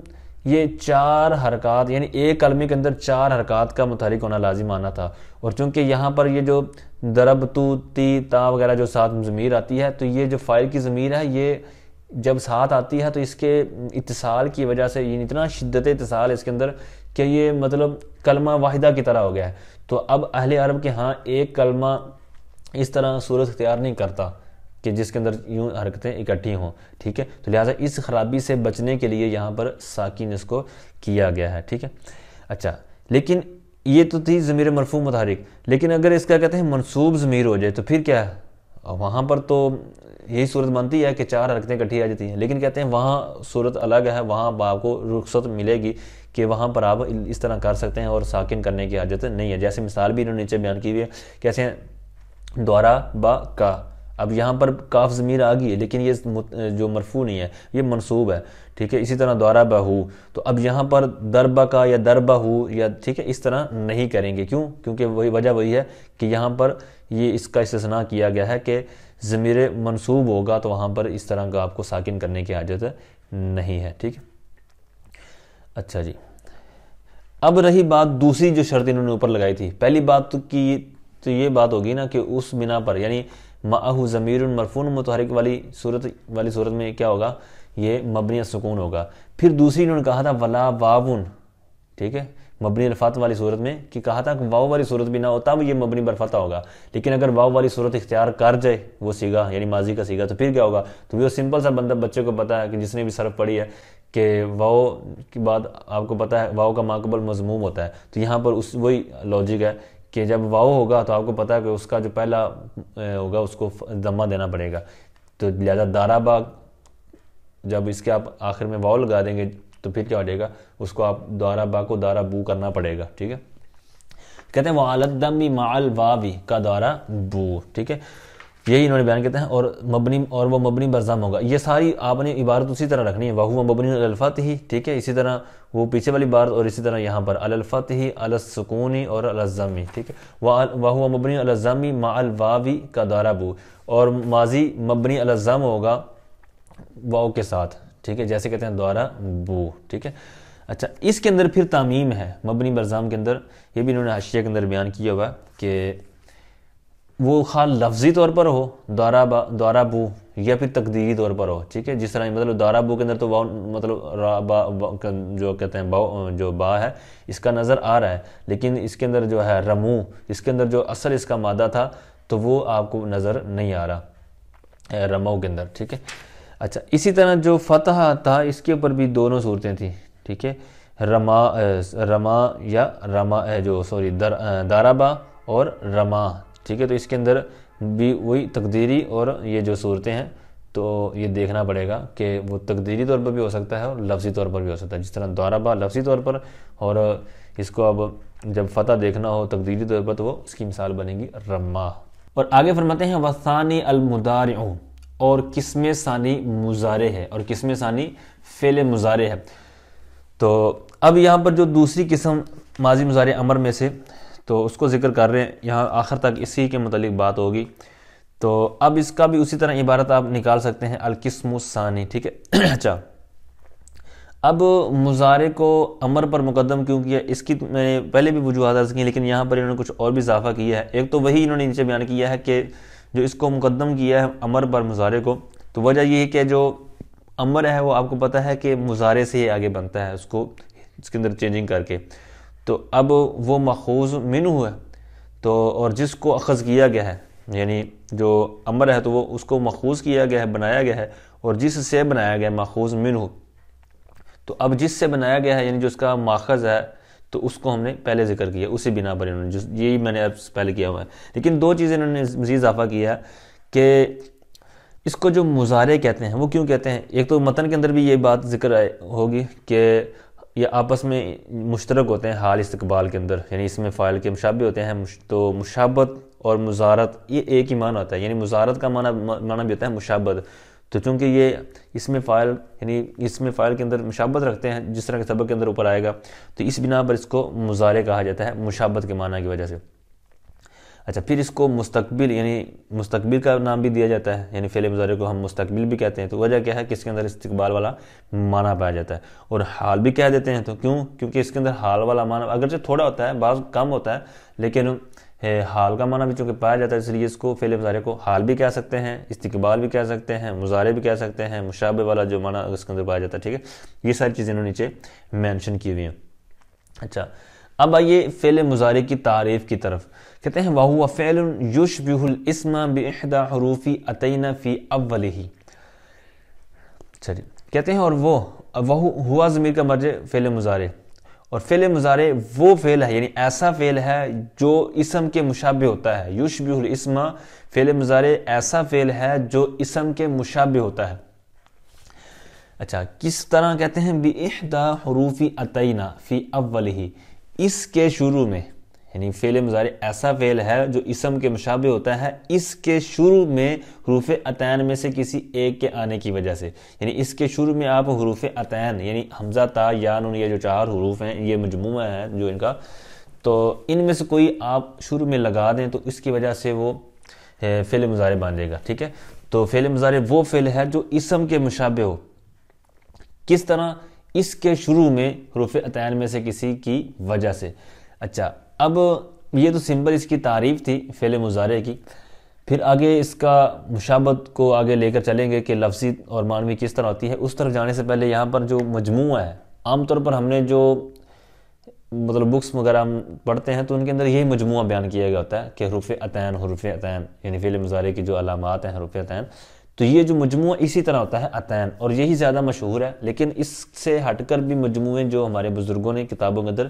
یہ 4 حرکات، یعنی ایک کلمے کے اندر 4 حرکات کا متحرک ہونا لازم آنا تھا، اور چونکہ یہاں پر یہ جو ضربتو تی تا وغیرہ جو ساتھ ضمیر آتی ہے، تو یہ جو فاعل کی ضمیر ہے یہ جب ساتھ آتی ہے تو اس کے اتصال کی وجہ سے یہ اتنا شدت اتصال ہے اس کے اندر کہ یہ مطلب کلمہ واحدہ کی طرح ہو گیا ہے۔ تو اب اہل عرب کے ہاں ایک کلمہ اس طرح صورت اختیار نہیں کرتا کہ جس کے اندر یوں حرکتیں اکٹھی ہوں، ٹھیک ہے، تو لہٰذا اس خرابی سے بچنے کے لیے یہاں پر ساکن اس کو کیا گیا ہے، ٹھیک ہے۔ اچھا لیکن یہ تو تھی ضمیر مرفوع متحرک، لیکن اگر اس کا کہتے ہیں منصوب ضمیر ہو جائے تو پھر کیا ہے؟ وہاں پر تو یہی صورت بنتی ہے کہ 4 حرکتیں اکٹھی آ جاتی ہیں، لیکن کہتے ہیں وہاں صورت الگ ہے، وہاں آپ کو رخصت ملے گی کہ وہاں پر آپ اس طرح کر سکتے ہیں اور ساکن کرنے کی حاجت نہیں ہے۔ جیسے مثال بھی انہوں نے نیچے بیان کی ہوئی ہے، کیسے ہیں ضربا کا، اب یہاں پر کاف ضمیر آ گئی ہے لیکن یہ جو مرفوع نہیں ہے یہ منصوب ہے، ٹھیک ہے۔ اسی طرح ضربہ، تو اب یہاں پر ضربہ کا یا ضربہ یا ٹھیک ہے اس طرح نہیں کریں گے، کیوں؟ کیونکہ وہی وجہ وہی ہے کہ یہاں پر یہ اس کا استثناء کیا گیا ہے کہ ضمیر منصوب ہوگا تو وہاں پر اس طرح کا آپ کو ساکن کرنے کی حاجت نہیں ہے، ٹھیک ہے۔ اچھا جی، اب رہی بات دوسری جو شرط انہوں نے اوپر لگائی تھی، پہلی بات کی تو یہ بات ہوگی نا کہ اس بنا پر یعنی معہ ضمیر مرفوع متحرک والی صورت میں کیا ہوگا؟ یہ مبنی السکون ہوگا۔ پھر دوسری انہوں نے کہا تھا ولا واون، ٹھیک ہے، مبنی الفتح والی صورت میں کہ کہا تھا کہ واو والی صورت بھی نہ ہو تب یہ مبنی برفتح ہوگا، لیکن اگر واو والی صورت اختیار کر جائے وہ صیغہ یعنی ماضی کا صیغہ تو پھر کیا ہوگا؟ تو وہ سمپل سا بچے کو پتہ ہے کہ جس نے بھی صرف پڑھی ہے کہ واو کی بعد آپ کو پتہ ہے واو کا ماقبل مضموم ہوتا ہے، تو یہاں پر وہی لاجک ہے کہ جب واو ہوگا تو آپ کو پتہ ہے کہ اس کا جو پہلا ہوگا اس کو ضمہ دینا پڑے گا، تو لہذا ضربا جب اس کے آپ آخر میں واو لگا دیں گے تو پھر کیا ہو جائے گا؟ اس کو آپ ضربا کو ضربو کرنا پڑے گا، ٹھیک ہے۔ کہتے ہیں وعلی الضم مع الواو کا ضربو، ٹھیک ہے، یہی انہوں نے بیان کہتے ہیں، اور وہ مبنی بر ضم ہوگا۔ یہ ساری آپ نے عبارت اسی طرح رکھنی ہے، وہو مبنی علی الفتح، ٹھیک ہے، اسی طرح وہ پیچھے والی بات اور اسی طرح یہاں پر علی الفتح علی السکون اور علی الضم، ٹھیک ہے، وہو مبنی علی الضم مع الواو کا ضربو، اور ماضی مبنی علی الضم ہوگا واو کے ساتھ، ٹھیک ہے، جیسے کہتے ہیں ضربو، ٹھیک ہے۔ اچھا اس کے اندر پھر تعمیم ہے مبنی بر ضم کے اندر، یہ بھی انہوں نے حاشیہ کے اندر بیان کیا ہوا کہ وہ خواہ لفظی طور پر ہو ضربو یا پھر تقدیری طور پر ہو، ٹھیک ہے، جس طرح مطلب ضربو کے اندر تو واو مطلب جو کہتے ہیں جو با ہے اس کا نظر آ رہا ہے، لیکن اس کے اندر جو ہے رمو، اس کے اندر جو اصل اس کا مادہ تھا تو وہ آپ کو نظر نہیں آ رہا رمو کے اندر، ٹھیک ہے۔ اچھا اسی طرح جو فتح تھا اس کے اوپر بھی دونوں صورتیں تھیں، ٹھیک ہے، رما یا رما جو ضربا اور رما، ٹھیک ہے، تو اس کے اندر بھی وہی تقدیری اور یہ جو صورتیں ہیں تو یہ دیکھنا پڑے گا کہ وہ تقدیری طور پر بھی ہو سکتا ہے اور لفظی طور پر بھی ہو سکتا ہے، جس طرح ضربا لفظی طور پر، اور اس کو اب جب فتح دیکھنا ہو تقدیری طور پر تو وہ اس کی مثال بنے گی رما۔ اور آگے فرماتے ہیں وثانی المضارع، اور قسم ثانی مضارع ہے اور قسم ثانی فعل مضارع ہے۔ تو اب یہاں پر جو دوسری قسم ماضی مضارع امر میں سے تو اس کو ذکر کر رہے ہیں، یہاں آخر تک اسی کے متعلق بات ہوگی۔ تو اب اس کا بھی اسی طرح عبارت آپ نکال سکتے ہیں القسم الثانی، ٹھیک ہے۔ اچھا، اب مضارع کو امر پر مقدم کیوں کیا، اس کی میں نے پہلے بھی وجوہات عرض کی، لیکن یہاں پر انہوں نے کچھ اور بھی اضافہ کیا ہے۔ ایک تو وہی انہوں نے نیچے بیان کیا ہے کہ جو اس کو مقدم کیا ہے امر پر مضارع کو، تو وجہ یہ ہے کہ جو امر ہے وہ آپ کو پتہ ہے کہ مضارع سے ہی آگے بنتا ہے، اس کے اندر چینجنگ کر کے، تو اب وہ ماخوذ منہ ہے، تو اور جس کو اخذ کیا گیا ہے، یعنی جو امر ہے تو وہ اس کو ماخوذ کیا گیا ہے، بنایا گیا ہے، اور جس سے بنایا گیا ہے ماخوذ منہ، تو اب جس سے بنایا گیا ہے یعنی جو اس کا ماخذ ہے تو اس کو ہم نے پہلے ذکر کیا، اسی بنا پر انہوں نے یہی میں نے پہلے کیا ہوا ہے۔ لیکن دو چیزیں انہوں نے مزید اضافہ کیا ہے کہ اس کو جو مضارع کہتے ہیں وہ کیوں کہتے ہیں۔ ایک تو متن کے اندر بھی یہ بات ذکر ہوگی کہ یہ آپس میں مشترک ہوتے ہیں حال استقبال کے اندر، یعنی اس میں فاعل کے مشابہ ہوتے ہیں، تو مشابہت اور مضارعت یہ ایک ہی معنی ہوتا ہے، یعنی مضارعت کا معنی بھی ہوتا ہے مشابہت، تو چونکہ یہ اس میں فاعل یعنی اس میں فاعل کے اندر مشابہت رکھتے ہیں جس طرح کے سبق کے اندر اوپر آئے گا، تو اس بنا پر اس کو مضارع کہا جاتا ہے مشابہت کے معنی کی وجہ سے۔ اچھا، پھر اس کو مستقبل یعنی مستقبل کا نام بھی دیا جاتا ہے، یعنی فعل مضارع کو ہم مستقبل بھی کہتے ہیں، تو وجہ کیا ہے کہ اس کے اندر استقبال والا معنی پایا جاتا ہے، اور حال بھی کہہ دیتے ہیں، تو کیونکہ اس کے اندر حال والا معنی اگرچہ تھوڑا ہوتا ہے، بعض کم ہوتا ہے، لیکن حال کا معنی بھی چونکہ پایا جاتا ہے، اس لیے اس کو فعل مضارع کو حال بھی کہہ سکتے ہیں، استقبال بھی کہہ سکتے ہیں، مضارع بھی کہہ سکتے ہیں، مشابہ والا جو معنی اس کے اندر پایا جاتا ہے، ٹھیک ہے۔ یہ ساری چیزیں انہوں نے نیچے مینشن کی ہوئی ہیں۔ اچھا، اب آئیے فعل مضارع کی تعریف کی طرف۔ کہتے ہیں وَهُوَ فِعْلٌ يُشْبِهُ الْإِسْمَ بِإِحْدَى حُرُوفِ أَتَيْنَ فِي أَوَّلِهِ۔ چلیے، کہتے ہیں اور وہ ہوا ضمیر کا مرجع فعل مضارع، اور فعل مضارع وہ فعل ہے یعنی ایسا فعل ہے جو اسم کے مشابہ ہوتا ہے۔ یشبہ الاسم، فعل مضارع ایسا فعل ہے جو اسم کے مشابہ ہوتا ہے۔ اچھا، کس طرح کہتے ہیں بِإِحْدَى حُرُوفِ أَتَيْنَ فِي أَوَّلِهِ، اس کے شروع میں، یعنی فعل مضارع ایسا فعل ہے جو اسم کے مشابہ ہوتا ہے، اس کے شروع میں حروف عطین میں سے کسی ایک کے آنے کی وجہ سے، یعنی اس کے شروع میں آپ حروف عطین یعنی حمزہ تا یا نون، یہ جو چار حروف ہیں یہ مجموعہ ہے جو ان کا، تو ان میں سے کوئی آپ شروع میں لگا دیں تو اس کی وجہ سے وہ فعل مضارع بن جائے گا، ٹھیک ہے۔ تو فعل مضارع وہ فعل ہے جو اسم کے مشابہ ہو، کس طرح؟ اس کے شروع میں حروف عطین میں سے کسی کی وجہ سے۔ اچھا، اب یہ تو سمپل اس کی تعریف تھی فعل مضارع کی، پھر آگے اس کا مشابہت کو آگے لے کر چلیں گے کہ لفظی اور معنوی کس طرح ہوتی ہے۔ اس طرف جانے سے پہلے یہاں پر جو مجموعہ ہے، عام طور پر ہم نے جو مطلب بکس وغیرہ ہم پڑھتے ہیں تو ان کے اندر یہی مجموعہ بیان کیا گیا ہوتا ہے کہ حروف عطین یعنی فعل مضارع کی جو علامات ہیں حروف عطین، تو یہ جو مجموعہ اسی طرح ہوتا ہے عطین، اور یہی زیادہ مشہور ہے، لیکن اس سے ہٹ کر بھی مجموعے جو ہمارے بزرگوں نے کتابوں کے اندر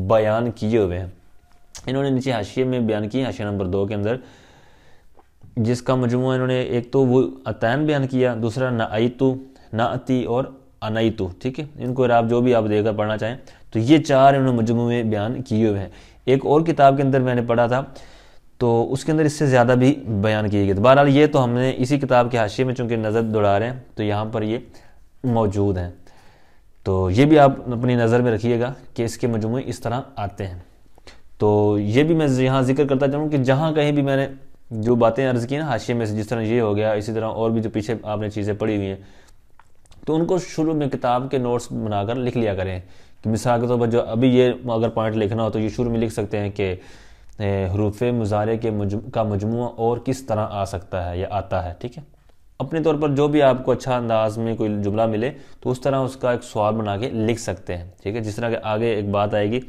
بیان کیے ہوئے ہیں، انہوں نے نیچے حاشیے میں بیان کی، حاشیہ نمبر 2 کے اندر، جس کا مجموعہ انہوں نے ایک تو وہ عطین بیان کیا، دوسرا نعیتو، نعتی اور انیتو، ٹھیک ہے۔ ان کو اعراب جو بھی آپ دے کر پڑھنا چاہیں، تو یہ چار انہوں نے مجموعے بیان کیے ہوئے ہیں۔ ایک اور کتاب کے اندر میں نے پڑھا تھا تو اس کے اندر اس سے زیادہ بھی بیان کیے گئے، بہرحال یہ تو ہم نے اسی کتاب کے حاشیے میں چونکہ نظر دوڑا رہے ہیں تو یہاں پر یہ موجود ہیں، تو یہ بھی آپ اپنی نظر میں رکھیے گا کہ اس کے مجموعے اس طرح آتے ہیں۔ تو یہ بھی میں یہاں ذکر کرتا چاہوں کہ جہاں کہیں بھی میں نے جو باتیں عرض کی نا حاشیے میں سے، جس طرح یہ ہو گیا، اسی طرح اور بھی جو پیچھے آپ نے چیزیں پڑھی ہوئی ہیں، تو ان کو شروع میں کتاب کے نوٹس بنا کر لکھ لیا کریں، کہ مثال کے طور پر جو ابھی یہ اگر پوائنٹ لکھنا ہو تو یہ شروع میں لکھ سکتے ہیں کہ حروف مضارع کا مجموعہ اور کس طرح آ سکتا ہے یا آتا ہے، ٹھیک ہے۔ اپنے طور پر جو بھی آپ کو اچھا انداز میں کوئی جملہ ملے تو اس طرح اس کا ایک سوال بنا کے لکھ سکتے ہیں، ٹھیک ہے۔ جس طرح کہ آگے ایک بات آئے گی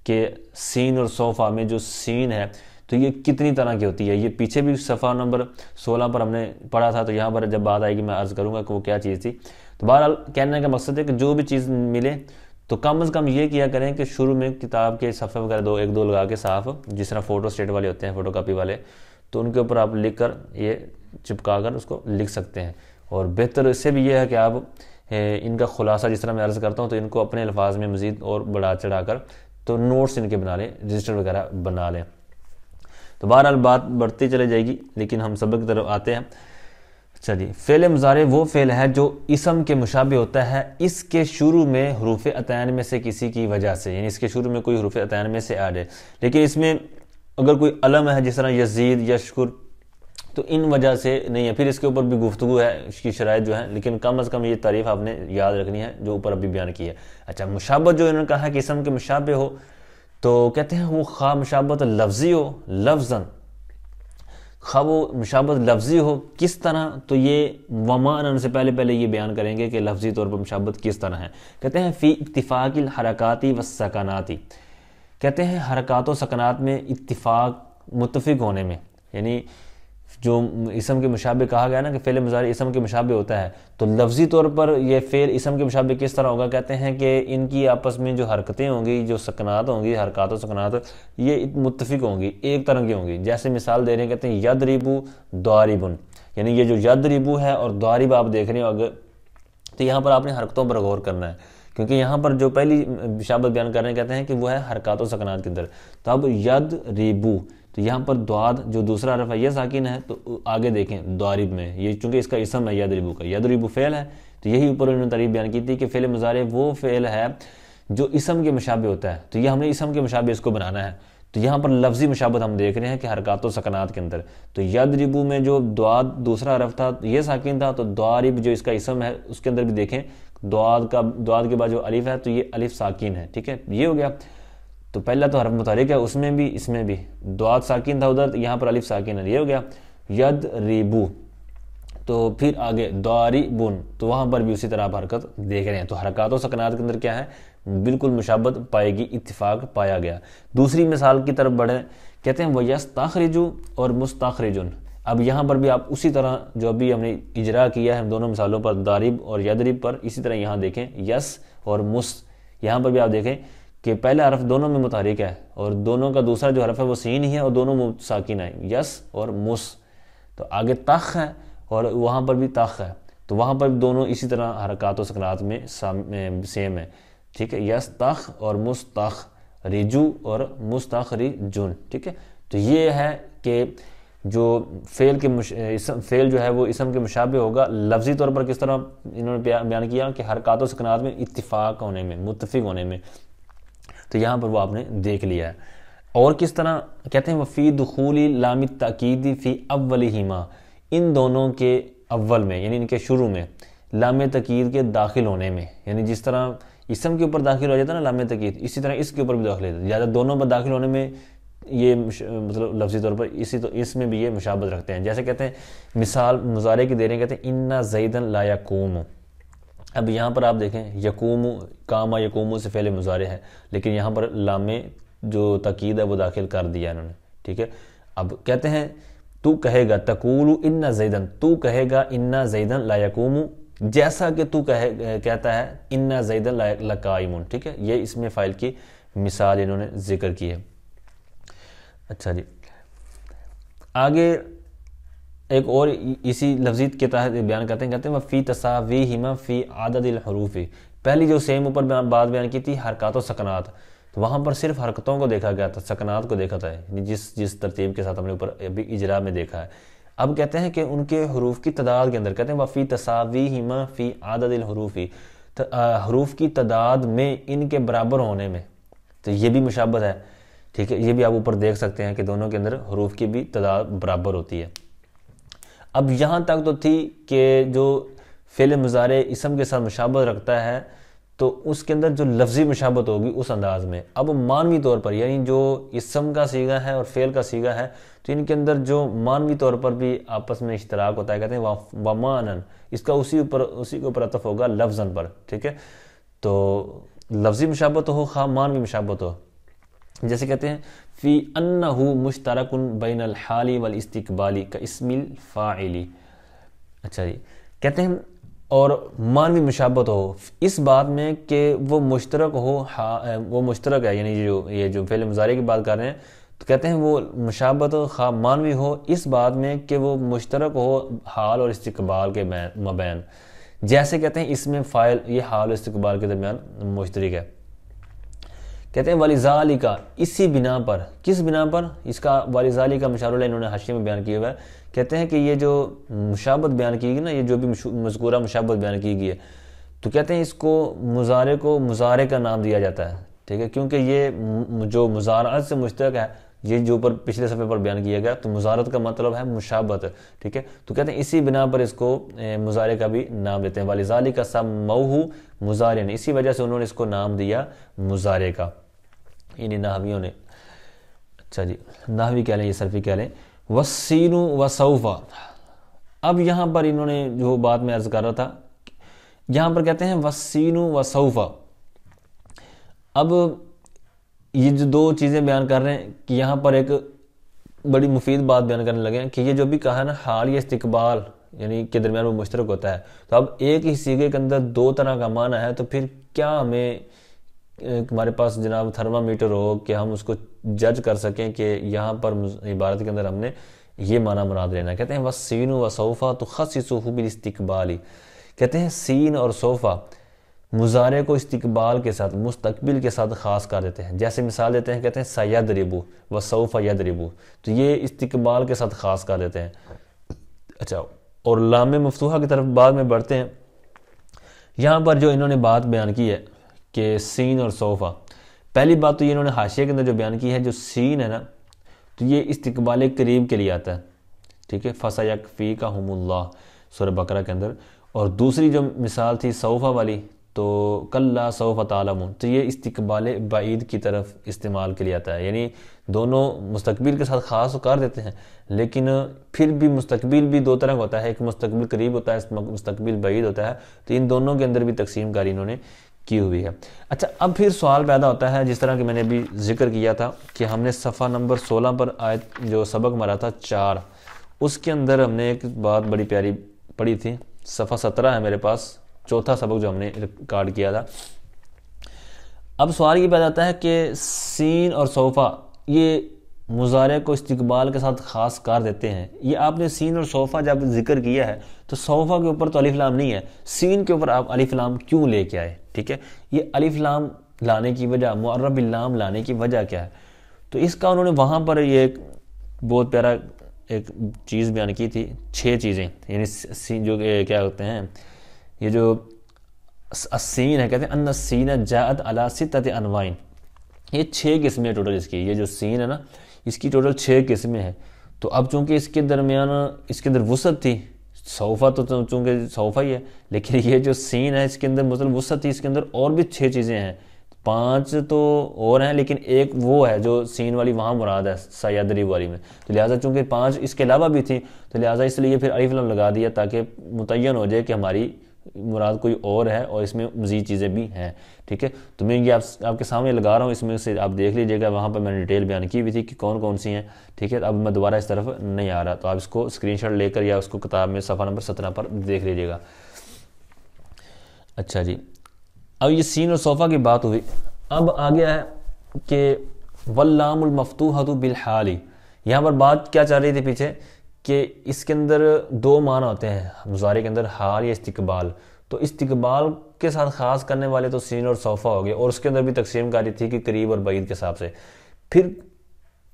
کہ سین اور صوفہ میں جو سین ہے تو یہ کتنی طرح کی ہوتی ہے، یہ پیچھے بھی صفحہ نمبر 16 پر ہم نے پڑھا تھا، تو یہاں پر جب بات آئے گی میں عرض کروں گا کہ وہ کیا چیز تھی۔ تو بہرحال کہنے کا مقصد ہے کہ جو بھی چیز ملے تو کم از کم یہ کیا کریں کہ شروع میں کتاب کے صفحے وغیرہ ایک دو لگا کے صاف، جس طرح فوٹو اسٹیٹ والے ہوتے ہیں، فوٹو کاپی والے، تو ان کے اوپر آپ لکھ کر یہ چپکا کر اس کو لکھ سکتے ہیں۔ اور بہتر اس سے بھی یہ ہے کہ آپ ان کا خلاصہ جس طرح میں عرض کرتا ہوں تو ان کو اپنے الفاظ میں مزید اور بڑھا چڑھا کر تو نوٹس ان کے بنا لیں، رجسٹر وغیرہ بنا لیں۔ تو بہرحال بات بڑھتی چلے جائے گی، لیکن ہم سبق کی طرف آتے ہیں۔ چلیے، فعل مضارع وہ فعل ہے جو اسم کے مشابہ ہوتا ہے، اس کے شروع میں حروف عطین میں سے کسی کی وجہ سے، یعنی اس کے شروع میں کوئی حروف عطین میں سے آ جائے، لیکن اس میں اگر کوئی علم ہے جس طرح یزید، یشکر تو ان وجہ سے نہیں ہے. پھر اس کے اوپر بھی گفتگو ہے، اس کی شرائط جو ہیں، لیکن کم از کم یہ تعریف آپ نے یاد رکھنی ہے جو اوپر ابھی بیان کی ہے. اچھا، مشابہت جو انہوں نے کہا ہے کہ اسم کے مشابہ ہو، تو کہتے ہیں وہ خواہ مشابہت لفظی ہو، لفظاً، خواہ وہ مشابہت لفظی ہو کس طرح، تو یہ ومعنن سے پہلے یہ بیان کریں گے کہ لفظی طور پر مشابہت کس طرح ہے. کہتے ہیں فی اتفاق الحرکاتی والسکناتی، کہتے ہیں حرکات و سکنات میں اتفاق، متفق ہونے میں. یعنی جو اسم کے مشابہ کہا گیا نا کہ فعل مضارع اسم کے مشابہ ہوتا ہے، تو لفظی طور پر یہ فعل اسم کے مشابہ کس طرح ہوگا. کہتے ہیں کہ ان کی آپس میں جو حرکتیں ہوں گی، جو سکنات ہوں گی، حرکات و سکنات، یہ متفق ہوں گی، ایک طرح کی ہوں گی. جیسے مثال دے رہے ہیں، کہتے ہیں یضرب ضارب، یعنی یہ جو یضرب ہے اور ضارب آپ دیکھ رہے ہیں اگر، تو یہاں پر آپ نے حرکتوں پر غور کرنا ہے، کیونکہ یہاں پر جو پہلی مشابہت بیان کر رہے ہیں کہتے ہیں کہ وہ ہے حرکات و سکنات کے اندر. تو اب یضرب، تو یہاں پر ضاد جو دوسرا حرف ہے یہ ساکن ہے، تو آگے دیکھیں ضارب میں، یہ چونکہ اس کا اسم ہے یضرب کا، یضرب فعل ہے، تو یہی اوپر انہوں نے تعریف بیان کی تھی کہ فعل مضارع وہ فعل ہے جو اسم کے مشابہ ہوتا ہے. تو یہ ہم نے اسم کے مشابہ اس کو بنانا ہے. تو یہاں پر لفظی مشابہت ہم دیکھ رہے ہیں کہ حرکات و سکنات کے اندر، تو یضرب میں جو ضاد دوسرا حرف تھا یہ ساکن تھا، تو ضارب جو اس کا اسم ہے اس کے اندر بھی دیکھیں ضاد کے بعد جو الف ہے تو یہ الف ساکن ہے. ٹھیک ہے، یہ ہو گیا. تو پہلا تو حرف متحرک ہے، اس میں بھی اس میں بھی ضاد ساکن تھا ادھر، یہاں پر الف ساکن ہے، یہ ہو گیا یضرب. تو پھر آگے ضاربن، تو وہاں پر بھی اسی طرح آپ حرکت دیکھ رہے ہیں. تو حرکات و سکنات کے اندر کیا ہے، بالکل مشابہت پائے گی، اتفاق پایا گیا. دوسری مثال کی طرف بڑھیں، کہتے ہیں وَيَسْتَخْرِجُ اور مُسْتَخْرِجٌ. اب یہاں پر بھی آپ اسی طرح جو ابھی ہم نے اجرا کیا ہے دونوں مثالوں پر، ضارب اور یضرب پر، اسی طرح یہاں دیکھیں یس اور مس. یہاں پر بھی آپ دیکھیں کہ پہلا حرف دونوں میں متحرک ہے اور دونوں کا دوسرا جو حرف ہے وہ سین ہی ہے اور دونوں ساکن ہے، یس اور مس. تو آگے تخ ہے اور وہاں پر بھی تخ ہے، تو وہاں پر دونوں اسی طرح حرکات و سکنات میں سیم ہے. ٹھیک ہے، یس تخ اور مستخ رجو اور مستخرجن. ٹھیک ہے، تو یہ ہے کہ جو فعل جو ہے وہ اسم کے مشابہ ہوگا لفظی طور پر کس طرح انہوں نے بیان کیا کہ حرکات و سکنات میں اتفاق ہونے میں، متفق ہونے میں. تو یہاں پر وہ آپ نے دیکھ لیا ہے. اور کس طرح کہتے ہیں وفی دخول لام التاکید فی اولہما، ان دونوں کے اول میں یعنی ان کے شروع میں لام تاکید کے داخل ہونے میں، یعنی جس طرح اسم کے اوپر داخل ہو جاتا ہے نا لام تاکید، اسی طرح اس کے اوپر بھی داخل ہوتا ہے. زیادہ دونوں پر داخل ہونے میں یہ مطلب لفظی طور پر اس میں بھی یہ مشابہت رکھتے ہیں. جیسے کہتے ہیں مثال مضارع کی دے رہے ہیں، کہتے ہیں انا زیدن لا یقوم. اب یہاں پر آپ دیکھیں یقوم، قام یقوم سے فعل مضارع ہے، لیکن یہاں پر لام جو تاکید ہے وہ داخل کر دیا انہوں نے. ٹھیک ہے، اب کہتے ہیں تو کہے گا تقول انا زیدن، تو کہے گا انا زیدن لا یقوم، جیسا کہ تو کہتا ہے انا زیدن لقائم. ٹھیک ہے، یہ اس میں فاعل کی مثال انہوں نے ذکر کی ہے. اچھا جی، آگے ایک اور اسی لفظی کے تحت بیان کرتے ہیں، کہتے ہیں وفی تساویہما فی عدد الحروف. پہلی جو سیم اوپر بات بیان کی تھی حرکات و سکنات، تو وہاں پر صرف حرکتوں کو دیکھا گیا تھا، سکنات کو دیکھا تھا، جس ترتیب کے ساتھ ہم نے اوپر ابھی اجرا میں دیکھا ہے. اب کہتے ہیں کہ ان کے حروف کی تعداد کے اندر، کہتے ہیں وفی تساویہما فی عدد الحروف، حروف کی تعداد میں ان کے برابر ہونے میں، تو یہ بھی مشابہت ہے. ٹھیک ہے، یہ بھی آپ اوپر دیکھ سکتے ہیں کہ دونوں کے اندر حروف کی بھی تعداد برابر ہوتی ہے. اب یہاں تک تو تھی کہ جو فعل مضارع اسم کے ساتھ مشابہت رکھتا ہے تو اس کے اندر جو لفظی مشابہت ہوگی اس انداز میں. اب معنوی طور پر یعنی جو اسم کا صیغہ ہے اور فعل کا صیغہ ہے، تو ان کے اندر جو معنوی طور پر بھی آپس میں اشتراک ہوتا ہے، کہتے ہیں ومانن، اس کا اسی کے اوپر عطف ہوگا لفظاً پر. ٹھیک ہے، تو لفظی مشابہت ہو خواہ معنوی مشابہت ہو. جیسے کہتے ہیں فی انہ مشترک بین الحال والاستقبال کاسم الفاعل. اچھا جی، کہتے ہیں اور معنوی مشابہت ہو اس بات میں کہ وہ مشترک ہو، وہ مشترک ہے، یعنی یہ جو فعل مضارع کی بات کر رہے ہیں، تو کہتے ہیں وہ مشابہت خواہ معنوی ہو اس بات میں کہ وہ مشترک ہو حال اور استقبال کے مابین. جیسے کہتے ہیں اس میں فاعل یہ حال اور استقبال کے درمیان مشترک ہے. کہتے ہیں وَلِذَالِكَ، اسی بنا پر، کس بنا پر، اس کا وَلِذَالِكَ مشار اللہ انہوں نے حاشیے میں بیان کیا ہوا ہے. کہتے ہیں کہ یہ جو مشابہت بیان کی گئی نا، یہ جو بھی مذکورہ مشابہت بیان کی گئی ہے، تو کہتے ہیں اس کو مضارع کا نام دیا جاتا ہے. ٹھیک ہے، کیونکہ یہ جو مضارعت سے مشترک ہے یہ جو اوپر پچھلے صفحے پر بیان کیا گیا، تو مزارت کا مطلب ہے مشابہت، ٹھیک ہے، تو کہتے ہیں اسی بنا پر اس کو مضارع کا بھی نام دیتے ہیں، وَلِذَالِكَ سَمَّوْهُ مضارعًا، اسی وجہ سے انہوں نے اس کو نام دیا مضارع کا، یعنی نحویوں نے۔ اچھا جی، نحوی کہہ لیں یہ صرفی کہہ لیں۔ وَالسِّینُ وَسَوْفَ، اب یہاں پر انہوں نے جو بات میں عرض کر رہا تھا، یہاں پر کہتے ہیں وَالسِّینُ وَسَوْفَ، اب یہ جو دو چیزیں بیان کر رہے ہیں کہ یہاں پر ایک بڑی مفید بات بیان کرنے لگے ہیں کہ یہ جو بھی کہا ہے نا حال یا استقبال یعنی کے درمیان وہ مشترک ہوتا ہے، تو اب ایک ہی صیغے کے اندر دو طرح کا معنی ہے، تو پھر کیا ہمیں ہمارے پاس جناب تھرمامیٹر ہو کہ ہم اس کو جج کر سکیں کہ یہاں پر عبارت کے اندر ہم نے یہ معنی مراد لینا ہے۔ کہتے ہیں وَالسِّینُ وَسَوْفَ تُخَصِّصُهُ بِالِاسْتِقْبَالِ، کہتے ہیں سین اور سوفا مضارع کو استقبال کے ساتھ مستقبل کے ساتھ خاص کر دیتے ہیں، جیسے مثال دیتے ہیں، کہتے ہیں سَيَضْرِبُ وَسَوْفَ يَضْرِبُ، تو یہ استقبال کے ساتھ خاص کر دیتے ہیں۔ اچھا، اور لام مفتوحہ کی طرف بعد میں بڑھتے ہیں، یہاں پر جو انہوں نے بات بیان کی ہے کہ سین اور سوفا، پہلی بات تو یہ انہوں نے حاشیے کے اندر جو بیان کی ہے، جو سین ہے نا تو یہ استقبال قریب کے لیے آتا ہے، ٹھیک ہے، فَسَيَكْفِيكَهُمُ اللَّهُ سورہ بقرہ کے اندر، اور دوسری جو مثال تھی سوفا والی تو کَلَّا سَوْفَ تَعْلَمُونَ، تو یہ استقبال بعید کی طرف استعمال کے لیے آتا ہے، یعنی دونوں مستقبل کے ساتھ خاص کر دیتے ہیں، لیکن پھر بھی مستقبل بھی دو طرح کا ہوتا ہے، ایک مستقبل قریب ہوتا ہے، مستقبل بعید ہوتا ہے، تو ان دونوں کے اندر بھی تقسیم کاری انہوں نے کی ہوئی ہے۔ اچھا، اب پھر سوال پیدا ہوتا ہے، جس طرح کہ میں نے ابھی ذکر کیا تھا کہ ہم نے صفحہ نمبر 16 پر آیت جو سبق ہمارا تھا 4، اس کے اندر ہم نے ایک بات بڑی پیاری پڑھی تھی، صفحہ 17 ہے میرے پاس، چوتھا سبق جو ہم نے ریکارڈ کیا تھا۔ اب سوال یہ پیدا ہوتا ہے کہ سین اور سوفا یہ مضارع کو استقبال کے ساتھ خاص کر دیتے ہیں، یہ آپ نے سین اور سوفا جب ذکر کیا ہے تو سوفا کے اوپر تو الف لام نہیں ہے، سین کے اوپر آپ الف لام کیوں لے کے آئے؟ ٹھیک ہے، یہ الف لام لانے کی وجہ، معرب اللام لانے کی وجہ کیا ہے؟ تو اس کا انہوں نے وہاں پر یہ ایک بہت پیارا ایک چیز بیان کی تھی، 6 چیزیں، یعنی جو کیا ہوتے ہیں، یہ جو السین ہے، کہتے ہیں ان السین جاءت علی 6 انواع، یہ 6 قسمیں ٹوٹل اس کی، یہ جو سین ہے نا اس کی ٹوٹل 6 قسمیں ہیں۔ تو اب چونکہ اس کے درمیان اس کے اندر وسعت تھی، صوفہ تو چونکہ صوفہ ہی ہے، لیکن یہ جو سین ہے اس کے اندر مطلب وسعت تھی، اس کے اندر اور بھی 6 چیزیں ہیں، 5 تو اور ہیں، لیکن ایک وہ ہے جو سین والی وہاں مراد ہے سیدرب والی میں، تو لہٰذا چونکہ 5 اس کے علاوہ بھی تھی تو لہٰذا اس لیے پھر الف لام لگا دیا تاکہ متعین ہو جائے کہ ہماری مراد کوئی اور ہے اور اس میں مزید چیزیں بھی ہیں، ٹھیک ہے۔ تو میں یہ آپ کے سامنے لگا رہا ہوں، اس میں سے آپ دیکھ لیجئے گا، وہاں پر میں نے ڈیٹیل بیان کی ہوئی تھی کہ کون کون سی ہیں، ٹھیک ہے۔ اب میں دوبارہ اس طرف نہیں آ رہا، تو آپ اس کو اسکرین شاٹ لے کر یا اس کو کتاب میں صفحہ نمبر 17 پر دیکھ لیجئے گا۔ اچھا جی، اب یہ سین اور صوفہ کی بات ہوئی، اب آگے ہے کہ واللام المفتوحۃ بالحال، یہاں پر بات کیا چل رہی تھی پیچھے کہ اس کے اندر 2 معنی ہوتے ہیں مضارع کے اندر، حال یا استقبال، تو استقبال کے ساتھ خاص کرنے والے تو سین اور صوفہ ہو گئے، اور اس کے اندر بھی تقسیم کاری تھی کہ قریب اور بعید کے حساب سے، پھر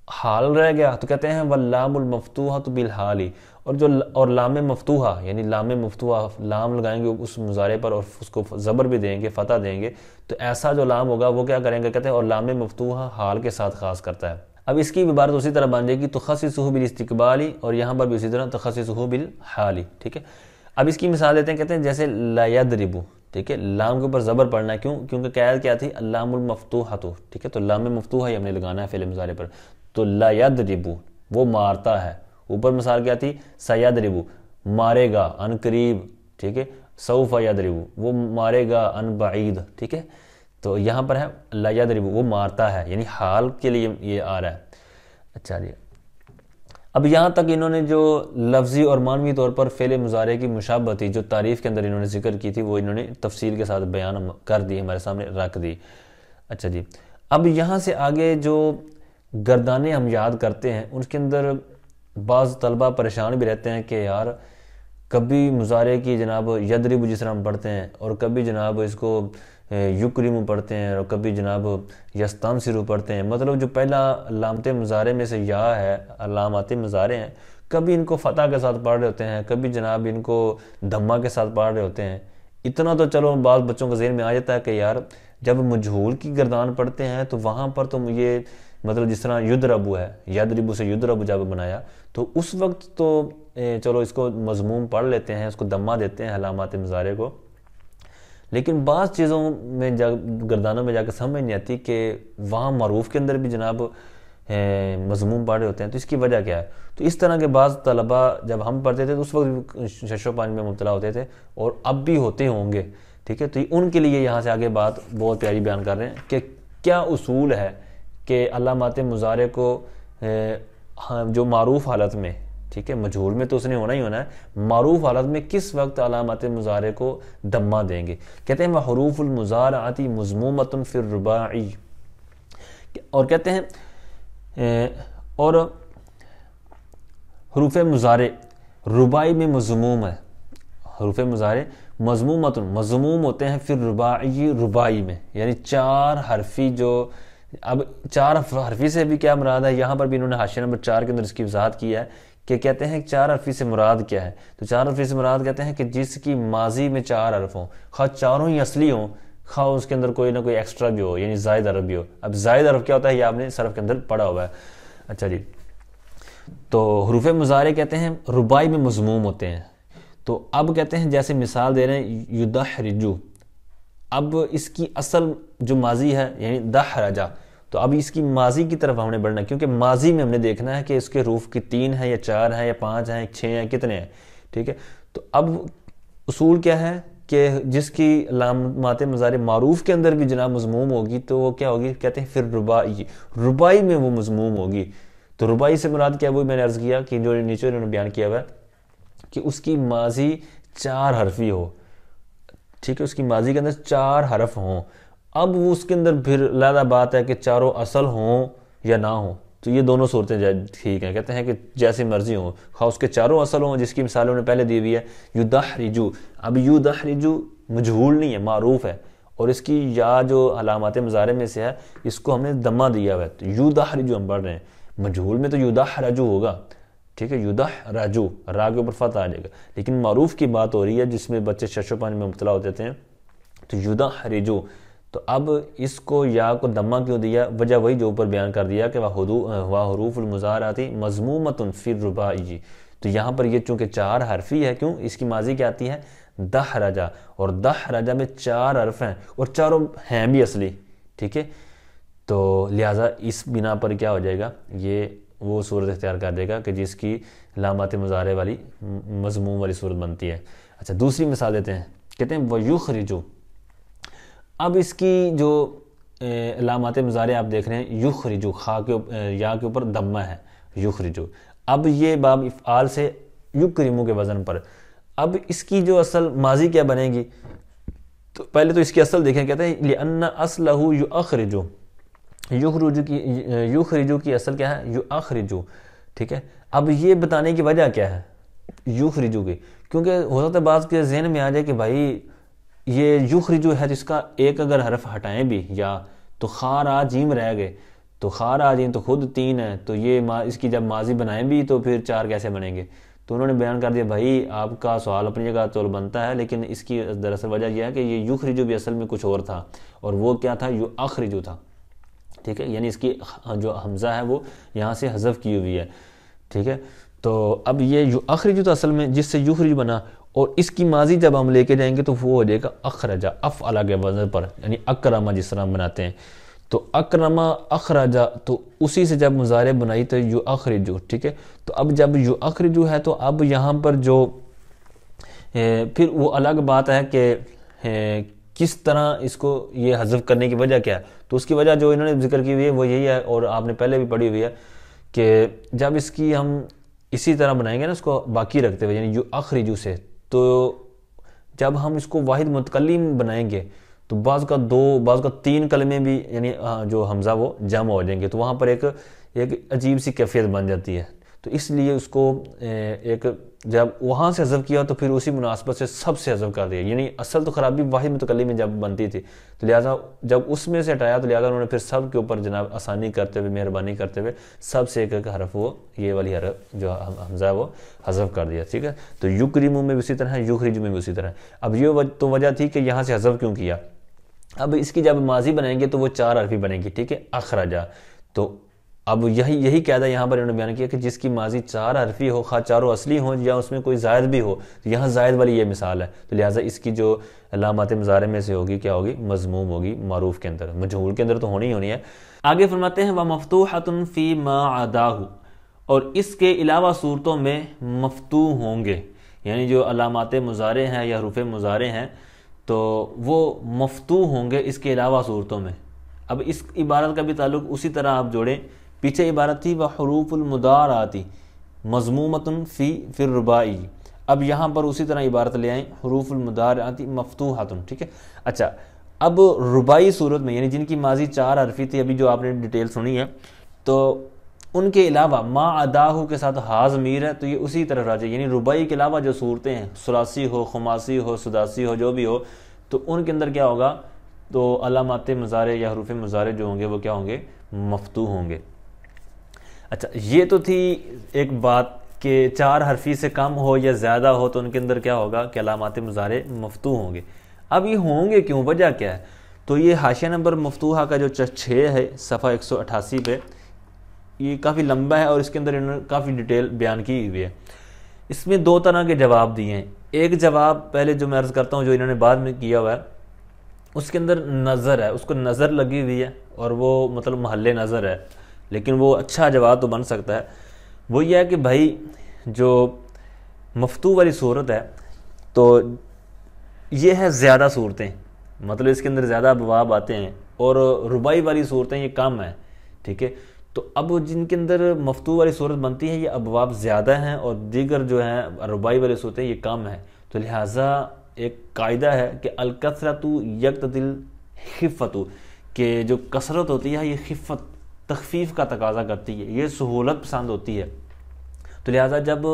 حال رہ گیا تو کہتے ہیں واللام المفتوحۃ بالحال، اور لام مفتوحہ یعنی لام مفتوحہ، لام لگائیں گے اس مضارع پر اور اس کو زبر بھی دیں گے، فتح دیں گے، تو ایسا جو لام ہوگا وہ کیا کریں گے، کہتے ہیں اور لام مفتوحہ حال کے ساتھ خاص کرتا ہے۔ اب اس کی عبارت اسی طرح بن جائے گی تخصصہ بالاستقبال، اور یہاں پر بھی اسی طرح تخصصہ بالحال، ٹھیک ہے۔ اب اس کی مثال دیتے ہیں، کہتے ہیں جیسے لا یضرب، ٹھیک ہے، لام کے اوپر زبر پڑھنا ہے، کیونکہ قید کیا تھی اللام المفتوحۃ، ٹھیک ہے، تو لام مفتوحہ ہی ہم نے لگانا ہے فعل مضارع پر، تو لا یضرب وہ مارتا ہے، اوپر مثال کیا تھی سیضرب مارے گا ان قریب، ٹھیک ہے، سوف یضرب وہ مارے گا ان بعید، ٹھیک ہے، تو یہاں پر ہے لا یضرب وہ مارتا ہے، یعنی حال کے لیے یہ آ رہا ہے۔ اچھا جی، اب یہاں تک انہوں نے جو لفظی اور معنوی طور پر فعل مضارع کی مشابہت تھی جو تعریف کے اندر انہوں نے ذکر کی تھی، وہ انہوں نے تفصیل کے ساتھ بیان کر دی، ہمارے سامنے رکھ دی۔ اچھا جی، اب یہاں سے آگے جو گردانیں ہم یاد کرتے ہیں ان کے اندر بعض طلبہ پریشان بھی رہتے ہیں کہ یار کبھی مضارع کی جناب یضرب جس طرح ہم پڑھتے ہیں، اور کبھی جناب اس کو یکرم پڑھتے ہیں، اور کبھی جناب یستنصر پڑھتے ہیں، مطلب جو پہلا علامت مضارع میں سے یا ہے، علامات مضارع ہیں، کبھی ان کو فتح کے ساتھ پڑھ رہے ہوتے ہیں، کبھی جناب ان کو دھما کے ساتھ پڑھ رہے ہوتے ہیں۔ اتنا تو چلو بعض بچوں کے ذہن میں آ جاتا ہے کہ یار جب مجہول کی گردان پڑھتے ہیں تو وہاں پر تو یہ مطلب جس طرح یدربو ہے، یدربو سے یدربو جب بنایا تو اس وقت تو چلو اس کو مضموم پڑھ لیتے ہیں، اس کو دمہ دیتے ہیں علامات مضارع کو، لیکن بعض چیزوں میں گردانوں میں جا کے سمجھ نہیں آتی کہ وہاں معروف کے اندر بھی جناب مضموم پڑھ رہے ہوتے ہیں، تو اس کی وجہ کیا ہے؟ تو اس طرح کے بعض طلبہ جب ہم پڑھتے تھے تو اس وقت شش و پانچ میں مبتلا ہوتے تھے، اور اب بھی ہوتے ہوں گے، ٹھیک ہے؟ تو ان کے لیے یہاں سے آگے بات بہت پیاری بیان کر رہے ہیں کہ کیا اصول ہے کہ علامات مضارع کو جو معروف حالت میں، ٹھیک ہے، مجہول میں تو اس نے ہونا ہی ہونا ہے، معروف حالت میں کس وقت علامات مضارع کو دمہ دیں گے؟ کہتے ہیں وحروف المضارعۃ مضمومۃ فی الرباعی، اور کہتے ہیں اور حروف مضارع رباعی میں مضموم ہے، حروف مضارع مضمومۃ مضموم ہوتے ہیں پھر رباعی، رباعی میں، یعنی چار حرفی جو، اب چار حرفی سے بھی کیا مراد ہے؟ یہاں پر بھی انہوں نے حاشیہ نمبر 4 کے اندر اس کی وضاحت کی ہے کہ کہتے ہیں چار حرفی سے مراد کیا ہے؟ تو چار حرفی سے مراد کہتے ہیں کہ جس کی ماضی میں 4 حرف ہوں، خواہ چاروں ہی اصلی ہوں، خواہ اس کے اندر کوئی نہ کوئی ایکسٹرا بھی ہو، یعنی زائد حرف بھی ہو۔ اب زائد حرف کیا ہوتا ہے یہ آپ نے صرف کے اندر پڑھا ہوا ہے۔ اچھا جی، تو حروف مضارع کہتے ہیں رباعی میں مضموم ہوتے ہیں۔ تو اب کہتے ہیں جیسے مثال دے رہے ہیں یدحرجو، اب اس کی اصل جو ماضی ہے یعنی دحرجہ، تو اب اس کی ماضی کی طرف ہم نے بڑھنا ہے، کیونکہ ماضی میں ہم نے دیکھنا ہے کہ اس کے حروف کی 3 ہیں یا 4 ہیں یا 5 ہیں، 6 ہیں، کتنے ہیں، ٹھیک ہے؟ تو اب اصول کیا ہے کہ جس کی علامات مضارع معروف کے اندر بھی جناب مضموم ہوگی تو وہ کیا ہوگی؟ کہتے ہیں پھر رباعی، رباعی میں وہ مضموم ہوگی۔ تو رباعی سے مراد کیا؟ وہ میں نے عرض کیا کہ جو نیچے انہوں نے بیان کیا ہوا ہے کہ اس کی ماضی 4 حرفی ہو، ٹھیک ہے، اس کی ماضی کے اندر 4 حرف ہوں۔ اب وہ اس کے اندر پھر علیحدہ بات ہے کہ چاروں اصل ہوں یا نہ ہوں، تو یہ دونوں صورتیں ٹھیک ہیں، کہتے ہیں کہ جیسی مرضی ہوں، خواہ اس کے چاروں اصل ہوں، جس کی مثال انہوں نے پہلے دی ہوئی ہے یدحرجو۔ اب یدحرجو مجہول نہیں ہے، معروف ہے، اور اس کی یا جو علامات مضارع میں سے ہے اس کو ہم نے دمہ دیا ہوا ہے، تو یدحرجو ہم پڑھ رہے ہیں، مجہول میں تو یدحرجو ہوگا، ٹھیک ہے، یدحرجو، را کے اوپر فتح آ جائے گا، لیکن معروف کی بات ہو رہی ہے جس میں بچے شش و پانچ میں مبتلا ہوتے ہیں، تو یدحرجو۔ تو اب اس کو یا کو دمہ کیوں دیا؟ وجہ وہی جو اوپر بیان کر دیا کہ وحروف المضارعۃ مضمومۃ فی الرباعی، تو یہاں پر یہ چونکہ 4 حرفی ہے، کیوں؟ اس کی ماضی کیا آتی ہے؟ دحرجہ، اور دحرجہ میں 4 حرف ہیں اور چاروں ہیں بھی اصلی، ٹھیک ہے؟ تو لہٰذا اس بنا پر کیا ہو جائے گا؟ یہ وہ صورت اختیار کر دے گا کہ جس کی علامات مضارع والی مضموم والی صورت بنتی ہے۔ اچھا دوسری مثال دیتے ہیں، کہتے ہیں وَيُخْرِجُ، اب اس کی جو علامات مضارع آپ دیکھ رہے ہیں یخرجو، خا کے یا کے اوپر دمہ ہے، یخرجو، اب یہ باب افعال سے یکرمو کے وزن پر، اب اس کی جو اصل ماضی کیا بنے گی؟ تو پہلے تو اس کی اصل دیکھیں، کہتے ہیں لِأَنَّ أَصْلَهُ يُؤَخْرِجُ، یخرجو کی اصل کیا ہے؟ یؤخرجو، ٹھیک ہے؟ اب یہ بتانے کی وجہ کیا ہے یخرجو کی؟ کیونکہ ہو سکتا ہے بعض کے ذہن میں آ جائے کہ بھائی یہ یخرجو ہے تو اس کا ایک اگر حرف ہٹائیں بھی یا تو خار آ جیم رہ گئے، تو خار آ جیم تو خود 3 ہے، تو یہ اس کی جب ماضی بنائیں بھی تو پھر 4 کیسے بنیں گے؟ تو انہوں نے بیان کر دیا بھائی آپ کا سوال اپنی جگہ تو بنتا ہے، لیکن اس کی دراصل وجہ یہ ہے کہ یہ یخرجو بھی اصل میں کچھ اور تھا، اور وہ کیا تھا؟ یؤخرجو تھا، ٹھیک ہے؟ یعنی اس کی جو حمزہ ہے وہ یہاں سے حذف کی ہوئی ہے، ٹھیک ہے؟ تو اب یہ یؤخرجو تو اصل میں جس سے یخرجو بنا، اور اس کی ماضی جب ہم لے کے جائیں گے تو وہ ہو جائے گا اخرجہ، افعل کے وزن پر، یعنی اکرمہ جس طرح ہم بناتے ہیں، تو اکرمہ اخرجہ، تو اسی سے جب مضارع بنائی تو یؤخرجو، ٹھیک ہے؟ تو اب جب یؤخرجو ہے تو اب یہاں پر جو پھر وہ الگ بات ہے کہ کس طرح اس کو یہ حذف کرنے کی وجہ کیا ہے؟ تو اس کی وجہ جو انہوں نے ذکر کی ہوئی ہے وہ یہی ہے، اور آپ نے پہلے بھی پڑھی ہوئی ہے کہ جب اس کی ہم اسی طرح بنائیں گے نا، اس کو باقی رکھتے ہوئے، یعنی یؤخرجو سے، تو جب ہم اس کو واحد متکلم بنائیں گے تو بعض کا 2 بعض کا 3 کلمے بھی یعنی جو حمزہ وہ جمع ہو جائیں گے، تو وہاں پر ایک عجیب سی کیفیت بن جاتی ہے، تو اس لیے اس کو ایک جب وہاں سے حذف کیا تو پھر اسی مناسبت سے سب سے حذف کر دیا، یعنی اصل تو خرابی واحد متکلم میں جب بنتی تھی، تو لہٰذا جب اس میں سے ہٹایا تو لہٰذا انہوں نے پھر سب کے اوپر جناب آسانی کرتے ہوئے، مہربانی کرتے ہوئے سب سے ایک حرف وہ یہ والی حرف جو حمزہ ہے وہ حذف کر دیا، ٹھیک ہے؟ تو یکرمو میں بھی اسی طرح ہے، یخرجو میں بھی اسی طرح ہے۔ اب یہ تو وجہ تھی کہ یہاں سے حذف کیوں کیا؟ اب اس کی جب ماضی بنائیں گے تو وہ 4 حرفی بنے گی، ٹھیک ہے؟ اخرجہ، تو اب یہی قاعدہ یہاں پر انہوں نے بیان کیا کہ جس کی ماضی 4 حرفی ہو، خواہ چاروں اصلی ہوں یا اس میں کوئی زائد بھی ہو، تو یہاں زائد والی یہ مثال ہے، تو لہٰذا اس کی جو علامات مضارع میں سے ہوگی کیا ہوگی؟ مضموم ہوگی، معروف کے اندر، مجہول کے اندر تو ہونی ہی ہونی ہے۔ آگے فرماتے ہیں وَمَفْتُوحَةٌ فِي مَا عَدَاهُ، اور اس کے علاوہ صورتوں میں مفتوح ہوں گے، یعنی جو علامات مضارع ہیں یا حروف مضارع ہیں تو وہ مفتوح ہوں گے اس کے علاوہ صورتوں میں۔ اب اس عبارت کا بھی تعلق اسی طرح آپ جوڑیں، پیچھے عبارت تھی وحروف المضارعات مضمومۃ فی الرباعی، اب یہاں پر اسی طرح عبارت لے آئیں حروف المضارعات مفتوحۃ، ٹھیک ہے۔ اچھا اب رباعی صورت میں یعنی جن کی ماضی 4 حرفی تھی، ابھی جو آپ نے ڈیٹیل سنی ہے، تو ان کے علاوہ ما عداہو کے ساتھ ہا ضمیر ہے تو یہ اسی طرح راجع، یعنی رباعی کے علاوہ جو صورتیں ہیں، ثلاثی ہو، خماسی ہو، سداسی ہو، جو بھی ہو، تو ان کے اندر کیا ہوگا؟ تو علامات مضارع یا حروف مضارع جو ہوں گے وہ کیا ہوں گے؟ مفتوح ہوں گے۔ اچھا یہ تو تھی ایک بات کہ 4 حرفی سے کم ہو یا زیادہ ہو تو ان کے اندر کیا ہوگا کہ علامات مضارع مفتوح ہوں گے۔ اب یہ ہوں گے کیوں، وجہ کیا ہے؟ تو یہ حاشیہ نمبر مفتوحہ کا جو 6 ہے صفحہ 188 پہ، یہ کافی لمبا ہے اور اس کے اندر انہوں نے کافی ڈیٹیل بیان کی ہوئی ہے۔ اس میں 2 طرح کے جواب دیے ہیں۔ ایک جواب پہلے جو میں عرض کرتا ہوں جو انہوں نے بعد میں کیا ہوا ہے، اس کے اندر نظر ہے، اس کو نظر لگی ہوئی ہے اور وہ مطلب محل نظر ہے، لیکن وہ اچھا جواب تو بن سکتا ہے۔ وہ یہ ہے کہ بھائی جو مفتوح والی صورت ہے تو یہ ہے زیادہ صورتیں، مطلب اس کے اندر زیادہ ابواب آتے ہیں، اور رباعی والی صورتیں یہ کم ہیں، ٹھیک ہے۔ تو اب جن کے اندر مفتوح والی صورت بنتی ہے یہ ابواب زیادہ ہیں اور دیگر جو ہیں رباعی والی صورتیں یہ کم ہیں، تو لہٰذا ایک قاعدہ ہے کہ الکثرۃ یقتضی الخفۃ، کہ جو کثرت ہوتی ہے یہ خفت تخفیف کا تقاضا کرتی ہے، یہ سہولت پسند ہوتی ہے، تو لہٰذا جب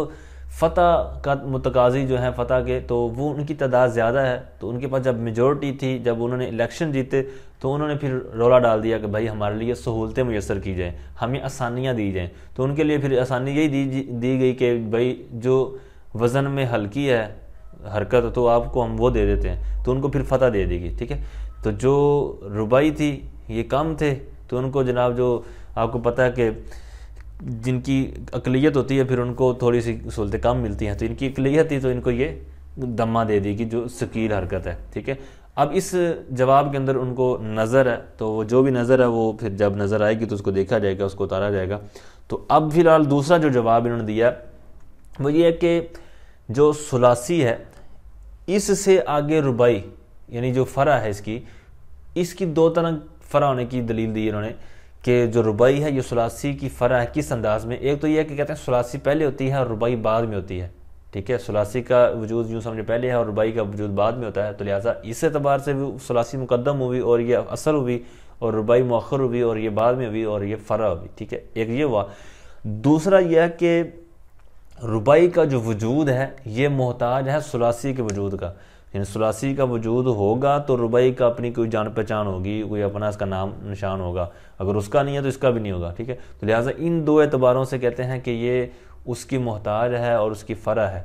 فتح کا متقاضی جو ہیں فتح کے تو وہ ان کی تعداد زیادہ ہے، تو ان کے پاس جب میجورٹی تھی، جب انہوں نے الیکشن جیتے تو انہوں نے پھر رولا ڈال دیا کہ بھائی ہمارے لیے سہولتیں میسر کی جائیں، ہمیں آسانیاں دی جائیں، تو ان کے لیے پھر آسانی یہی دی گئی کہ بھائی جو وزن میں ہلکی ہے حرکت تو آپ کو ہم وہ دے دیتے ہیں، تو ان کو پھر فتح دے دی گئی، ٹھیک ہے۔ تو جو رباعی تھی یہ کم تھے تو ان کو جناب جو آپ کو پتہ ہے کہ جن کی اقلیت ہوتی ہے پھر ان کو تھوڑی سی سہولتیں کم ملتی ہیں، تو ان کی اقلیت تھی تو ان کو یہ دمہ دے دی کہ جو ثقیل حرکت ہے، ٹھیک ہے۔ اب اس جواب کے اندر ان کو نظر ہے، تو وہ جو بھی نظر ہے وہ پھر جب نظر آئے گی تو اس کو دیکھا جائے گا، اس کو اتارا جائے گا۔ تو اب فی الحال دوسرا جو جواب انہوں نے دیا وہ یہ ہے کہ جو ثلاثی ہے اس سے آگے رباعی یعنی جو فرع ہے اس کی 2 طرح فرع ہونے کی دلیل دی انہوں نے کہ جو رباعی ہے یہ ثلاثی کی فرع ہے کس انداز میں۔ ایک تو یہ ہے کہ کہتے ہیں ثلاثی پہلے ہوتی ہے اور رباعی بعد میں ہوتی ہے، ٹھیک ہے، ثلاثی کا وجود یوں سمجھے پہلے ہے اور رباعی کا وجود بعد میں ہوتا ہے، تو لہٰذا اس اعتبار سے بھی ثلاثی مقدم ہوئی اور یہ اصل ہوئی، اور رباعی مؤخر ہوئی اور یہ بعد میں ہوئی اور یہ فرع ہوئی، ٹھیک ہے، ایک یہ ہوا۔ دوسرا یہ ہے کہ رباعی کا جو وجود ہے یہ محتاج ہے ثلاثی کے وجود کا، یعنی ثلاثی کا وجود ہوگا تو رباعی کا اپنی کوئی جان پہچان ہوگی، کوئی اپنا اس کا نام نشان ہوگا، اگر اس کا نہیں ہے تو اس کا بھی نہیں ہوگا، ٹھیک ہے۔ تو لہٰذا ان 2 اعتباروں سے کہتے ہیں کہ یہ اس کی محتاج ہے اور اس کی فرع ہے۔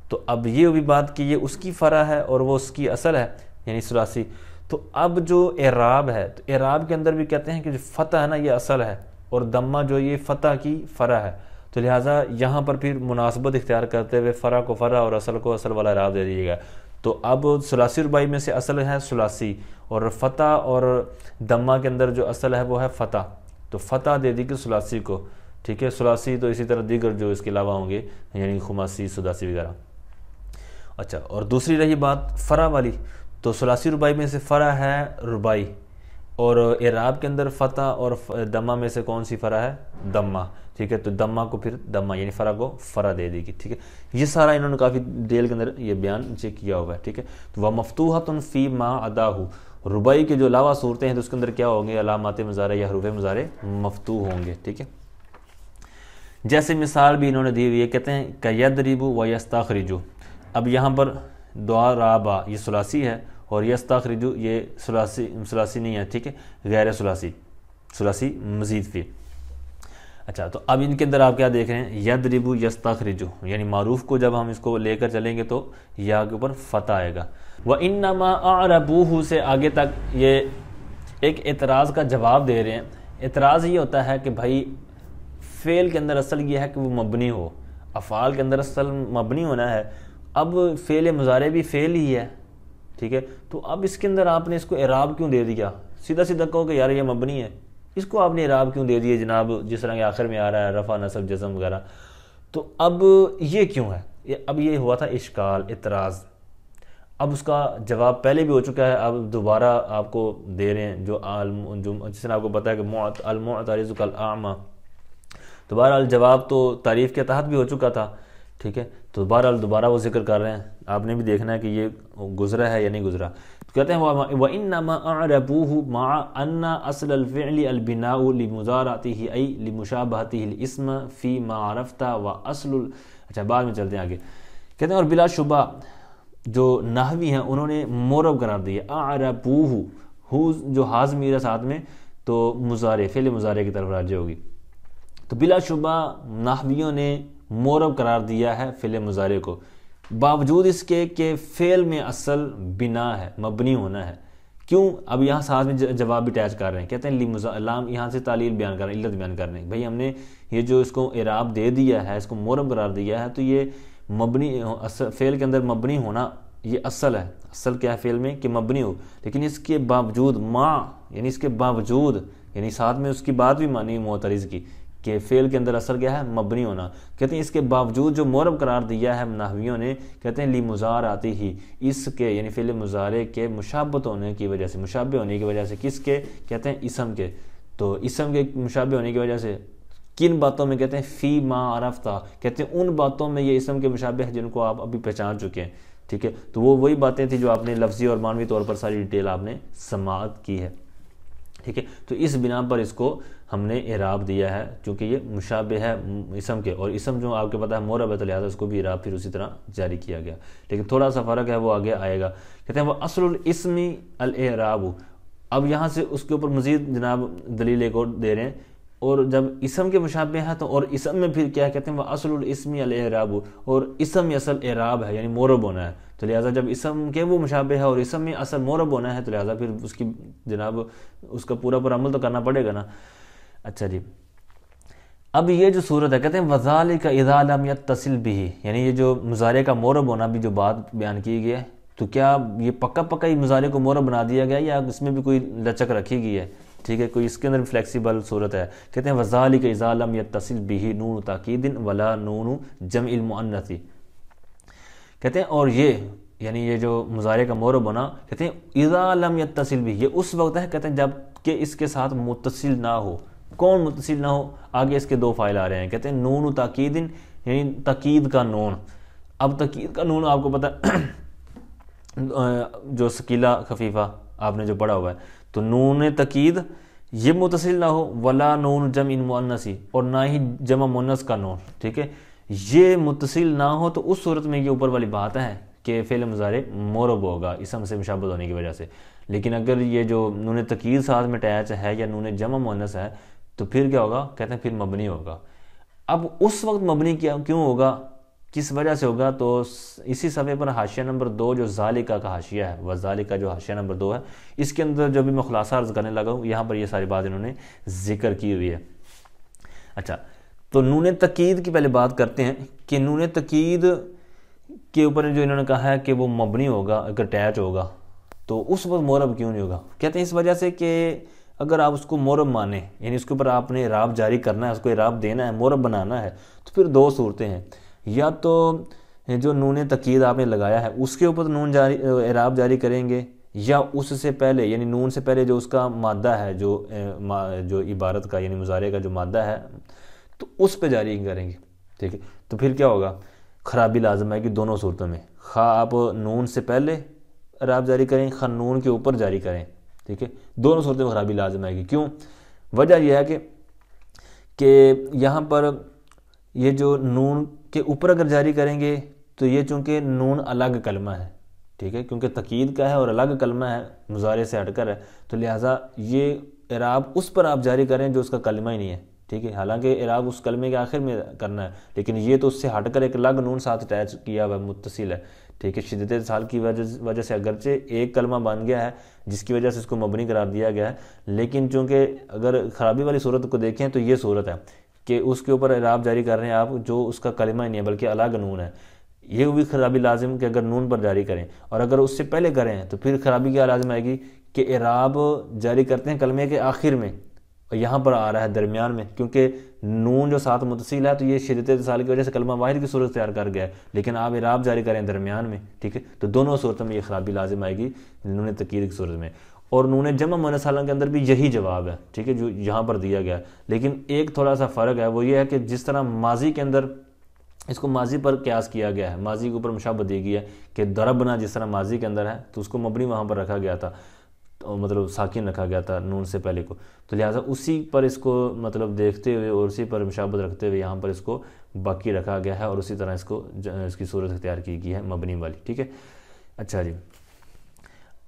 تو اب یہ بھی بات کہ یہ اس کی فرع ہے اور وہ اس کی اصل ہے یعنی ثلاثی۔ تو اب جو اعراب ہے تو اعراب کے اندر بھی کہتے ہیں کہ جو فتح ہے نا یہ اصل ہے اور دمہ جو یہ فتح کی فرع ہے، تو لہٰذا یہاں پر پھر مناسبت اختیار کرتے ہوئے فرع کو فرع اور اصل کو اصل والا اعراب دے دیجیے گا۔ تو اب ثلاثی رباعی میں سے اصل ہے ثلاثی اور فتح اور دمہ کے اندر جو اصل ہے وہ ہے فتح، تو فتح دے دی کہ ثلاثی کو، ٹھیک ہے، ثلاثی تو اسی طرح دیگر جو اس کے علاوہ ہوں گے یعنی خماسی، سداسی وغیرہ۔ اچھا، اور دوسری رہی بات فرع والی، تو ثلاثی رباعی میں سے فرع ہے رباعی، اور اعراب کے اندر فتح اور دمہ میں سے کون سی فرع ہے؟ دمہ، ٹھیک ہے، تو دمہ کو پھر دمہ یعنی فرع کو فرع دے دی گی، ٹھیک ہے۔ یہ سارا انہوں نے کافی ڈیل کے اندر یہ بیان نیچے کیا ہوا ہے، ٹھیک ہے۔ تو وَمَفْتُوحَةٌ فِي مَا عَدَاهُ، رباعی کے جو علاوہ صورتیں ہیں تو اس کے اندر کیا ہوں گے؟ علامات مضارع یا حروف مضارع مفتوح ہوں گے، ٹھیک ہے۔ جیسے مثال بھی انہوں نے دی ہوئی ہے، کہتے ہیں كَيَضْرِبُ وَيَسْتَخْرِجُ، اب یہاں پر ضَرَبَ یہ ثلاثی ہے اور یستخرج یہ ثلاثی نہیں ہے، ٹھیک ہے، غیر ثلاثی مزید فی۔ اچھا، تو اب ان کے اندر آپ کیا دیکھ رہے ہیں؟ یضرب یستخرج، یعنی معروف کو جب ہم اس کو لے کر چلیں گے تو یا کے اوپر فتح آئے گا۔ وَإِنَّمَا أَعْرَبُوهُ سے آگے تک یہ ایک اعتراض کا جواب دے رہے ہیں۔ اعتراض یہ ہوتا ہے کہ بھائی فعل کے اندر اصل یہ ہے کہ وہ مبنی ہو، افعال کے اندر اصل مبنی ہونا ہے. اب فعل مضارع بھی فعل ہی ہے، ٹھیک ہے، تو اب اس کے اندر آپ نے اس کو اعراب کیوں دے دیا؟ سیدھا سیدھا کہو کہ یار یہ مبنی ہے، اس کو آپ نے اعراب کیوں دے دیا جناب، جس طرح کہ آخر میں آ رہا ہے رفع نصب جزم وغیرہ. تو اب یہ کیوں ہے؟ اب یہ ہوا تھا اشکال، اعتراض. اب اس کا جواب پہلے بھی ہو چکا ہے، اب دوبارہ آپ کو دے رہے ہیں. جو جس طرح آپ کو پتا ہے کہ المعترض کالاعمی، تو بہرحال جواب تو تعریف کے تحت بھی ہو چکا تھا، ٹھیک ہے، تو بہرحال دوبارہ وہ ذکر کر رہے ہیں. آپ نے بھی دیکھنا ہے کہ یہ گزرا ہے یا نہیں گزرا. تو کہتے ہیں وَإِنَّمَا أَعْرَبُوهُ مَعَ أَنَّ أَصْلَ الْفِعْلِ الْبِنَاءُ لِمُضَارَعَتِهِ أي لِمُشَابَهَتِهِ الْإِسْمَ فِي مَا عَرَفْتَ وَأَصْلُ اچھا بعد میں چلتے ہیں آگے. کہتے ہیں اور بلا شبہ جو نحوی ہیں انہوں نے مورب قرار دیا أَعْرَبُوهُ، جو حاضمیر ہے ساتھ میں تو مضارع، فعل مضارع کی طرف راجع ہوگی. تو بلا شبہ نحویوں نے مورب قرار دیا ہے فعل مضارع کو، باوجود اس کے کہ فعل میں اصل بنا ہے، مبنی ہونا ہے. کیوں؟ اب یہاں ساتھ میں جواب بھی اٹیچ کر رہے ہیں. کہتے ہیں لام یہاں سے تعلیل بیان کر رہے ہیں، علت بیان کر رہے ہیں. بھائی ہم نے یہ جو اس کو اعراب دے دیا ہے، اس کو مورب قرار دیا ہے، تو یہ مبنی فعل کے اندر مبنی ہونا یہ اصل ہے. اصل کیا ہے فعل میں کہ مبنی ہو، لیکن اس کے باوجود یعنی اس کے باوجود، یعنی ساتھ میں اس کی بات بھی مانی معترض کی کہ فعل کے اندر اثر کیا ہے مبنی ہونا. کہتے ہیں اس کے باوجود جو مورب قرار دیا ہے نحویوں نے، کہتے ہیں لِمُضَارَعَتِهِ، اس کے یعنی فعل مضارع کے مشابہت ہونے کی وجہ سے، مشابہ ہونے کی وجہ سے. کس کے؟ کہتے ہیں اسم کے. تو اسم کے مشابہ ہونے کی وجہ سے کن باتوں میں؟ کہتے ہیں فی ما عرفتا، کہتے ہیں ان باتوں میں یہ اسم کے مشابہ ہیں جن کو آپ ابھی پہچان چکے ہیں، ٹھیک ہے. تو وہ وہی باتیں تھیں جو آپ نے لفظی اور معنوی طور پر ساری ڈیٹیل آپ نے سماعت کی ہے، ٹھیک ہے. تو اس بنا پر اس کو ہم نے اعراب دیا ہے، چونکہ یہ مشابہ ہے اسم کے، اور اسم جو آپ کے پتہ ہے مورب ہے، تو لہٰذا اس کو بھی اعراب پھر اسی طرح جاری کیا گیا. لیکن تھوڑا سا فرق ہے، وہ آگے آئے گا. کہتے ہیں وہ اصل الاسم الاعراب. اب یہاں سے اس کے اوپر مزید جناب دلیل ایک اور دے رہے ہیں. اور جب اسم کے مشابہ ہے تو اور اسم میں پھر کیا کہتے ہیں وہ اصل الاسم الاعراب، اور اسم میں اصل اعراب ہے یعنی مورب ہونا ہے. تو لہٰذا جب اسم کے وہ مشابہ ہے اور اسم میں اصل مورب ہونا ہے، تو لہٰذا پھر اس کی جناب اس کا پورا عمل تو کرنا پڑے گا نا. اچھا جی، اب یہ جو صورت ہے کہتے ہیں وَذَلِكَ إِذَا لَمْ يَتَّصِلْ بِهِ، یعنی یہ جو مضارع کا مورب ہونا بھی جو بات بیان کی گئی ہے، تو کیا یہ پکا ہی مضارع کو مورب بنا دیا گیا یا اس میں بھی کوئی لچک رکھی گئی ہے؟ ٹھیک ہے، کوئی اس کے اندر فلیکسیبل صورت ہے. کہتے ہیں وَذَلِكَ إِذَا لَمْ يَتَّصِلْ بِهِ نُونُ تَأْکِیدٍ وَلَا نُونُ جَمْعِ الْمُؤَنَّثِ. کہتے ہیں اور یہ یعنی یہ جو مضارع کا مورب ہونا، کہتے ہیں اذا لم یتصل بھی، یہ اس وقت ہے کہتے ہیں جب کہ اس کے ساتھ متصل نہ ہو. کون متصل نہ ہو؟ آگے اس کے دو فائل آ رہے ہیں. کہتے ہیں نون تاکید، یعنی تاکید کا نون. اب تاکید کا نون آپ کو پتہ جو ثقیلہ خفیفہ آپ نے جو پڑھا ہوا ہے، تو نون تاکید یہ متصل نہ ہو، ولا نون جمع مؤنث، اور نہ ہی جمع مؤنث کا نون، ٹھیک ہے، یہ متصل نہ ہو. تو اس صورت میں یہ اوپر والی بات ہے کہ فعل مضارع مورب ہوگا اسم سے مشابہت ہونے کی وجہ سے. لیکن اگر یہ جو نون تاکید ساتھ میں اٹیچ ہے یا نون جمع مؤنث ہے تو پھر کیا ہوگا؟ کہتے ہیں پھر مبنی ہوگا. اب اس وقت مبنی کیوں ہوگا، کس وجہ سے ہوگا؟ تو اسی صفحے پر حاشیہ نمبر 2 جو ذالکہ کا حاشیہ ہے، وذالکہ جو حاشیہ نمبر 2 ہے، اس کے اندر جو بھی میں خلاصہ عرض کرنے لگا ہوں، یہاں پر یہ ساری بات انہوں نے ذکر کی ہوئی ہے. اچھا، تو نون تاکید کی پہلے بات کرتے ہیں کہ نون تاکید کے اوپر جو انہوں نے کہا ہے کہ وہ مبنی ہوگا اگر اٹیچ ہوگا، تو اس وقت مورب کیوں نہیں ہوگا؟ کہتے ہیں اس وجہ سے کہ اگر آپ اس کو مورب مانیں، یعنی اس کے اوپر آپ نے اعراب جاری کرنا ہے، اس کو اعراب دینا ہے، مورب بنانا ہے، تو پھر دو صورتیں ہیں. یا تو جو نون تاکید آپ نے لگایا ہے اس کے اوپر اعراب جاری کریں گے، یا اس سے پہلے یعنی نون سے پہلے جو اس کا مادہ ہے جو عبارت کا یعنی مضارع کا جو مادہ ہے تو اس پہ جاری کریں گے، ٹھیک ہے. تو پھر کیا ہوگا؟ خرابی لازم ہے کہ دونوں صورتوں میں خواہ آپ نون سے پہلے اعراب جاری کریں، خواہ نون کے اوپر جاری کریں، ٹھیک ہے، دونوں صورتوں میں خرابی لازم آئے گی. کیوں؟ وجہ یہ ہے کہ یہاں پر یہ جو نون کے اوپر اگر جاری کریں گے تو یہ چونکہ نون الگ کلمہ ہے، ٹھیک ہے، کیونکہ تاکید کا ہے اور الگ کلمہ ہے، مضارع سے ہٹ کر ہے، تو لہٰذا یہ اعراب اس پر آپ جاری کریں جو اس کا کلمہ ہی نہیں ہے، ٹھیک ہے. حالانکہ اعراب اس کلمے کے آخر میں کرنا ہے، لیکن یہ تو اس سے ہٹ کر ایک الگ نون ساتھ اٹیچ کیا ہوا متصل ہے، ٹھیک ہے. شدت اتصال کی وجہ سے اگرچہ ایک کلمہ بن گیا ہے جس کی وجہ سے اس کو مبنی قرار دیا گیا ہے، لیکن چونکہ اگر خرابی والی صورت کو دیکھیں تو یہ صورت ہے کہ اس کے اوپر اعراب جاری کر رہے ہیں آپ جو اس کا کلمہ ہی نہیں ہے بلکہ الگ نون ہے، یہ بھی خرابی لازم کہ اگر نون پر جاری کریں، اور اگر اس سے پہلے کریں تو پھر خرابی کیا لازم آئے گی کہ اعراب جاری کرتے ہیں کلمے کے آخر میں، اور یہاں پر آ رہا ہے درمیان میں، کیونکہ نون جو ساتھ متصل ہے تو یہ شدت اتصال کی وجہ سے کلمہ واحد کی صورت تیار کر گیا ہے، لیکن آپ اعراب جاری کریں درمیان میں، ٹھیک ہے، تو دونوں صورتوں میں یہ خرابی لازم آئے گی نون تقید کی صورت میں۔ اور نون جمع مؤنث سالم کے اندر بھی یہی جواب ہے، ٹھیک ہے، جو یہاں پر دیا گیا ہے، لیکن ایک تھوڑا سا فرق ہے، وہ یہ ہے کہ جس طرح ماضی کے اندر اس کو ماضی پر قیاس کیا گیا ہے، ماضی کے اوپر مشابہت دی گئی ہے کہ ضربنا جس طرح ماضی کے اندر ہے تو اس کو مبنی وہاں پر رکھا گیا تھا، مطلب ساکن رکھا گیا تھا نون سے پہلے کو، تو لہٰذا اسی پر اس کو مطلب دیکھتے ہوئے اور اسی پر مشابہت رکھتے ہوئے یہاں پر اس کو باقی رکھا گیا ہے، اور اسی طرح اس کی صورت اختیار کی گئی ہے مبنی والی، ٹھیک ہے۔ اچھا جی،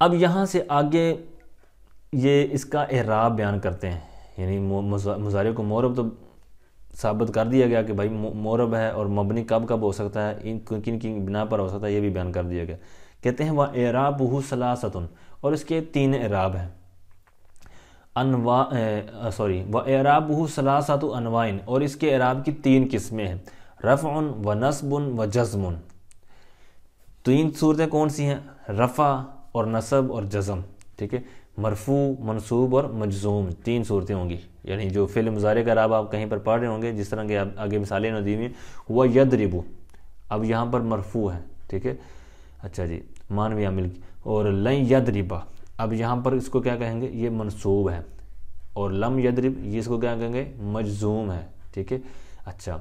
اب یہاں سے آگے یہ اس کا اعراب بیان کرتے ہیں، یعنی مضارع کو معرب تو ثابت کر دیا گیا کہ بھائی معرب ہے، اور مبنی کب کب ہو سکتا ہے، کن کی بنا پر ہو سکتا ہے، یہ بھی بیان کر دیا گیا۔ کہتے ہیں وَإِعْرَابُهُ ثَلَاثَةٌ، اور اس کے 3 اعراب ہیں، وَإِعْرَابُهُ ثَلَاثَةُ أَنْوَاءٍ، اور اس کے اعراب کی 3 قسمیں ہیں، رفع ونصب وجزم۔ 3 صورتیں کون سی ہیں؟ رفع اور نصب اور جزم، ٹھیک ہے، مرفوع، منصوب اور مجزوم، 3 صورتیں ہوں گی، یعنی جو فعل مضارع کا اعراب آپ کہیں پر پڑھ رہے ہوں گے، جس طرح کے آگے مثالیں دی ہوئی ہیں، وہ یضرب، اب یہاں پر مرفوع ہے، ٹھیک ہے، اچھا جی، مانوی عامل کی، اور لن یضرب، اب یہاں پر اس کو کیا کہیں گے، یہ منصوب ہے، اور لم یضرب یہ اس کو کیا کہیں گے، مجزوم ہے، ٹھیک ہے۔ اچھا،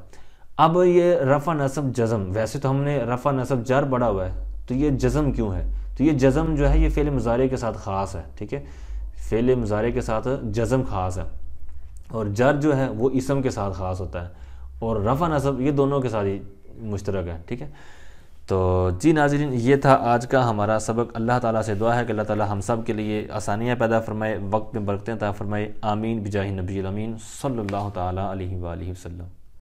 اب یہ رفع نصب جزم، ویسے تو ہم نے رفع نصب جر پڑھا ہوا ہے، تو یہ جزم کیوں ہے؟ تو یہ جزم جو ہے یہ فعل مضارع کے ساتھ خاص ہے، ٹھیک ہے، فعل مضارع کے ساتھ جزم خاص ہے، اور جر جو ہے وہ اسم کے ساتھ خاص ہوتا ہے، اور رفع نصب یہ دونوں کے ساتھ ہی مشترک ہے، ٹھیک ہے۔ تو جی ناظرین، یہ تھا آج کا ہمارا سبق۔ اللہ تعالیٰ سے دعا ہے کہ اللہ تعالیٰ ہم سب کے لیے آسانیاں پیدا فرمائے، وقت میں برکتیں عطا فرمائے، آمین بجاہ نبی الامین صلی اللہ تعالیٰ علیہ وآلہ وسلم۔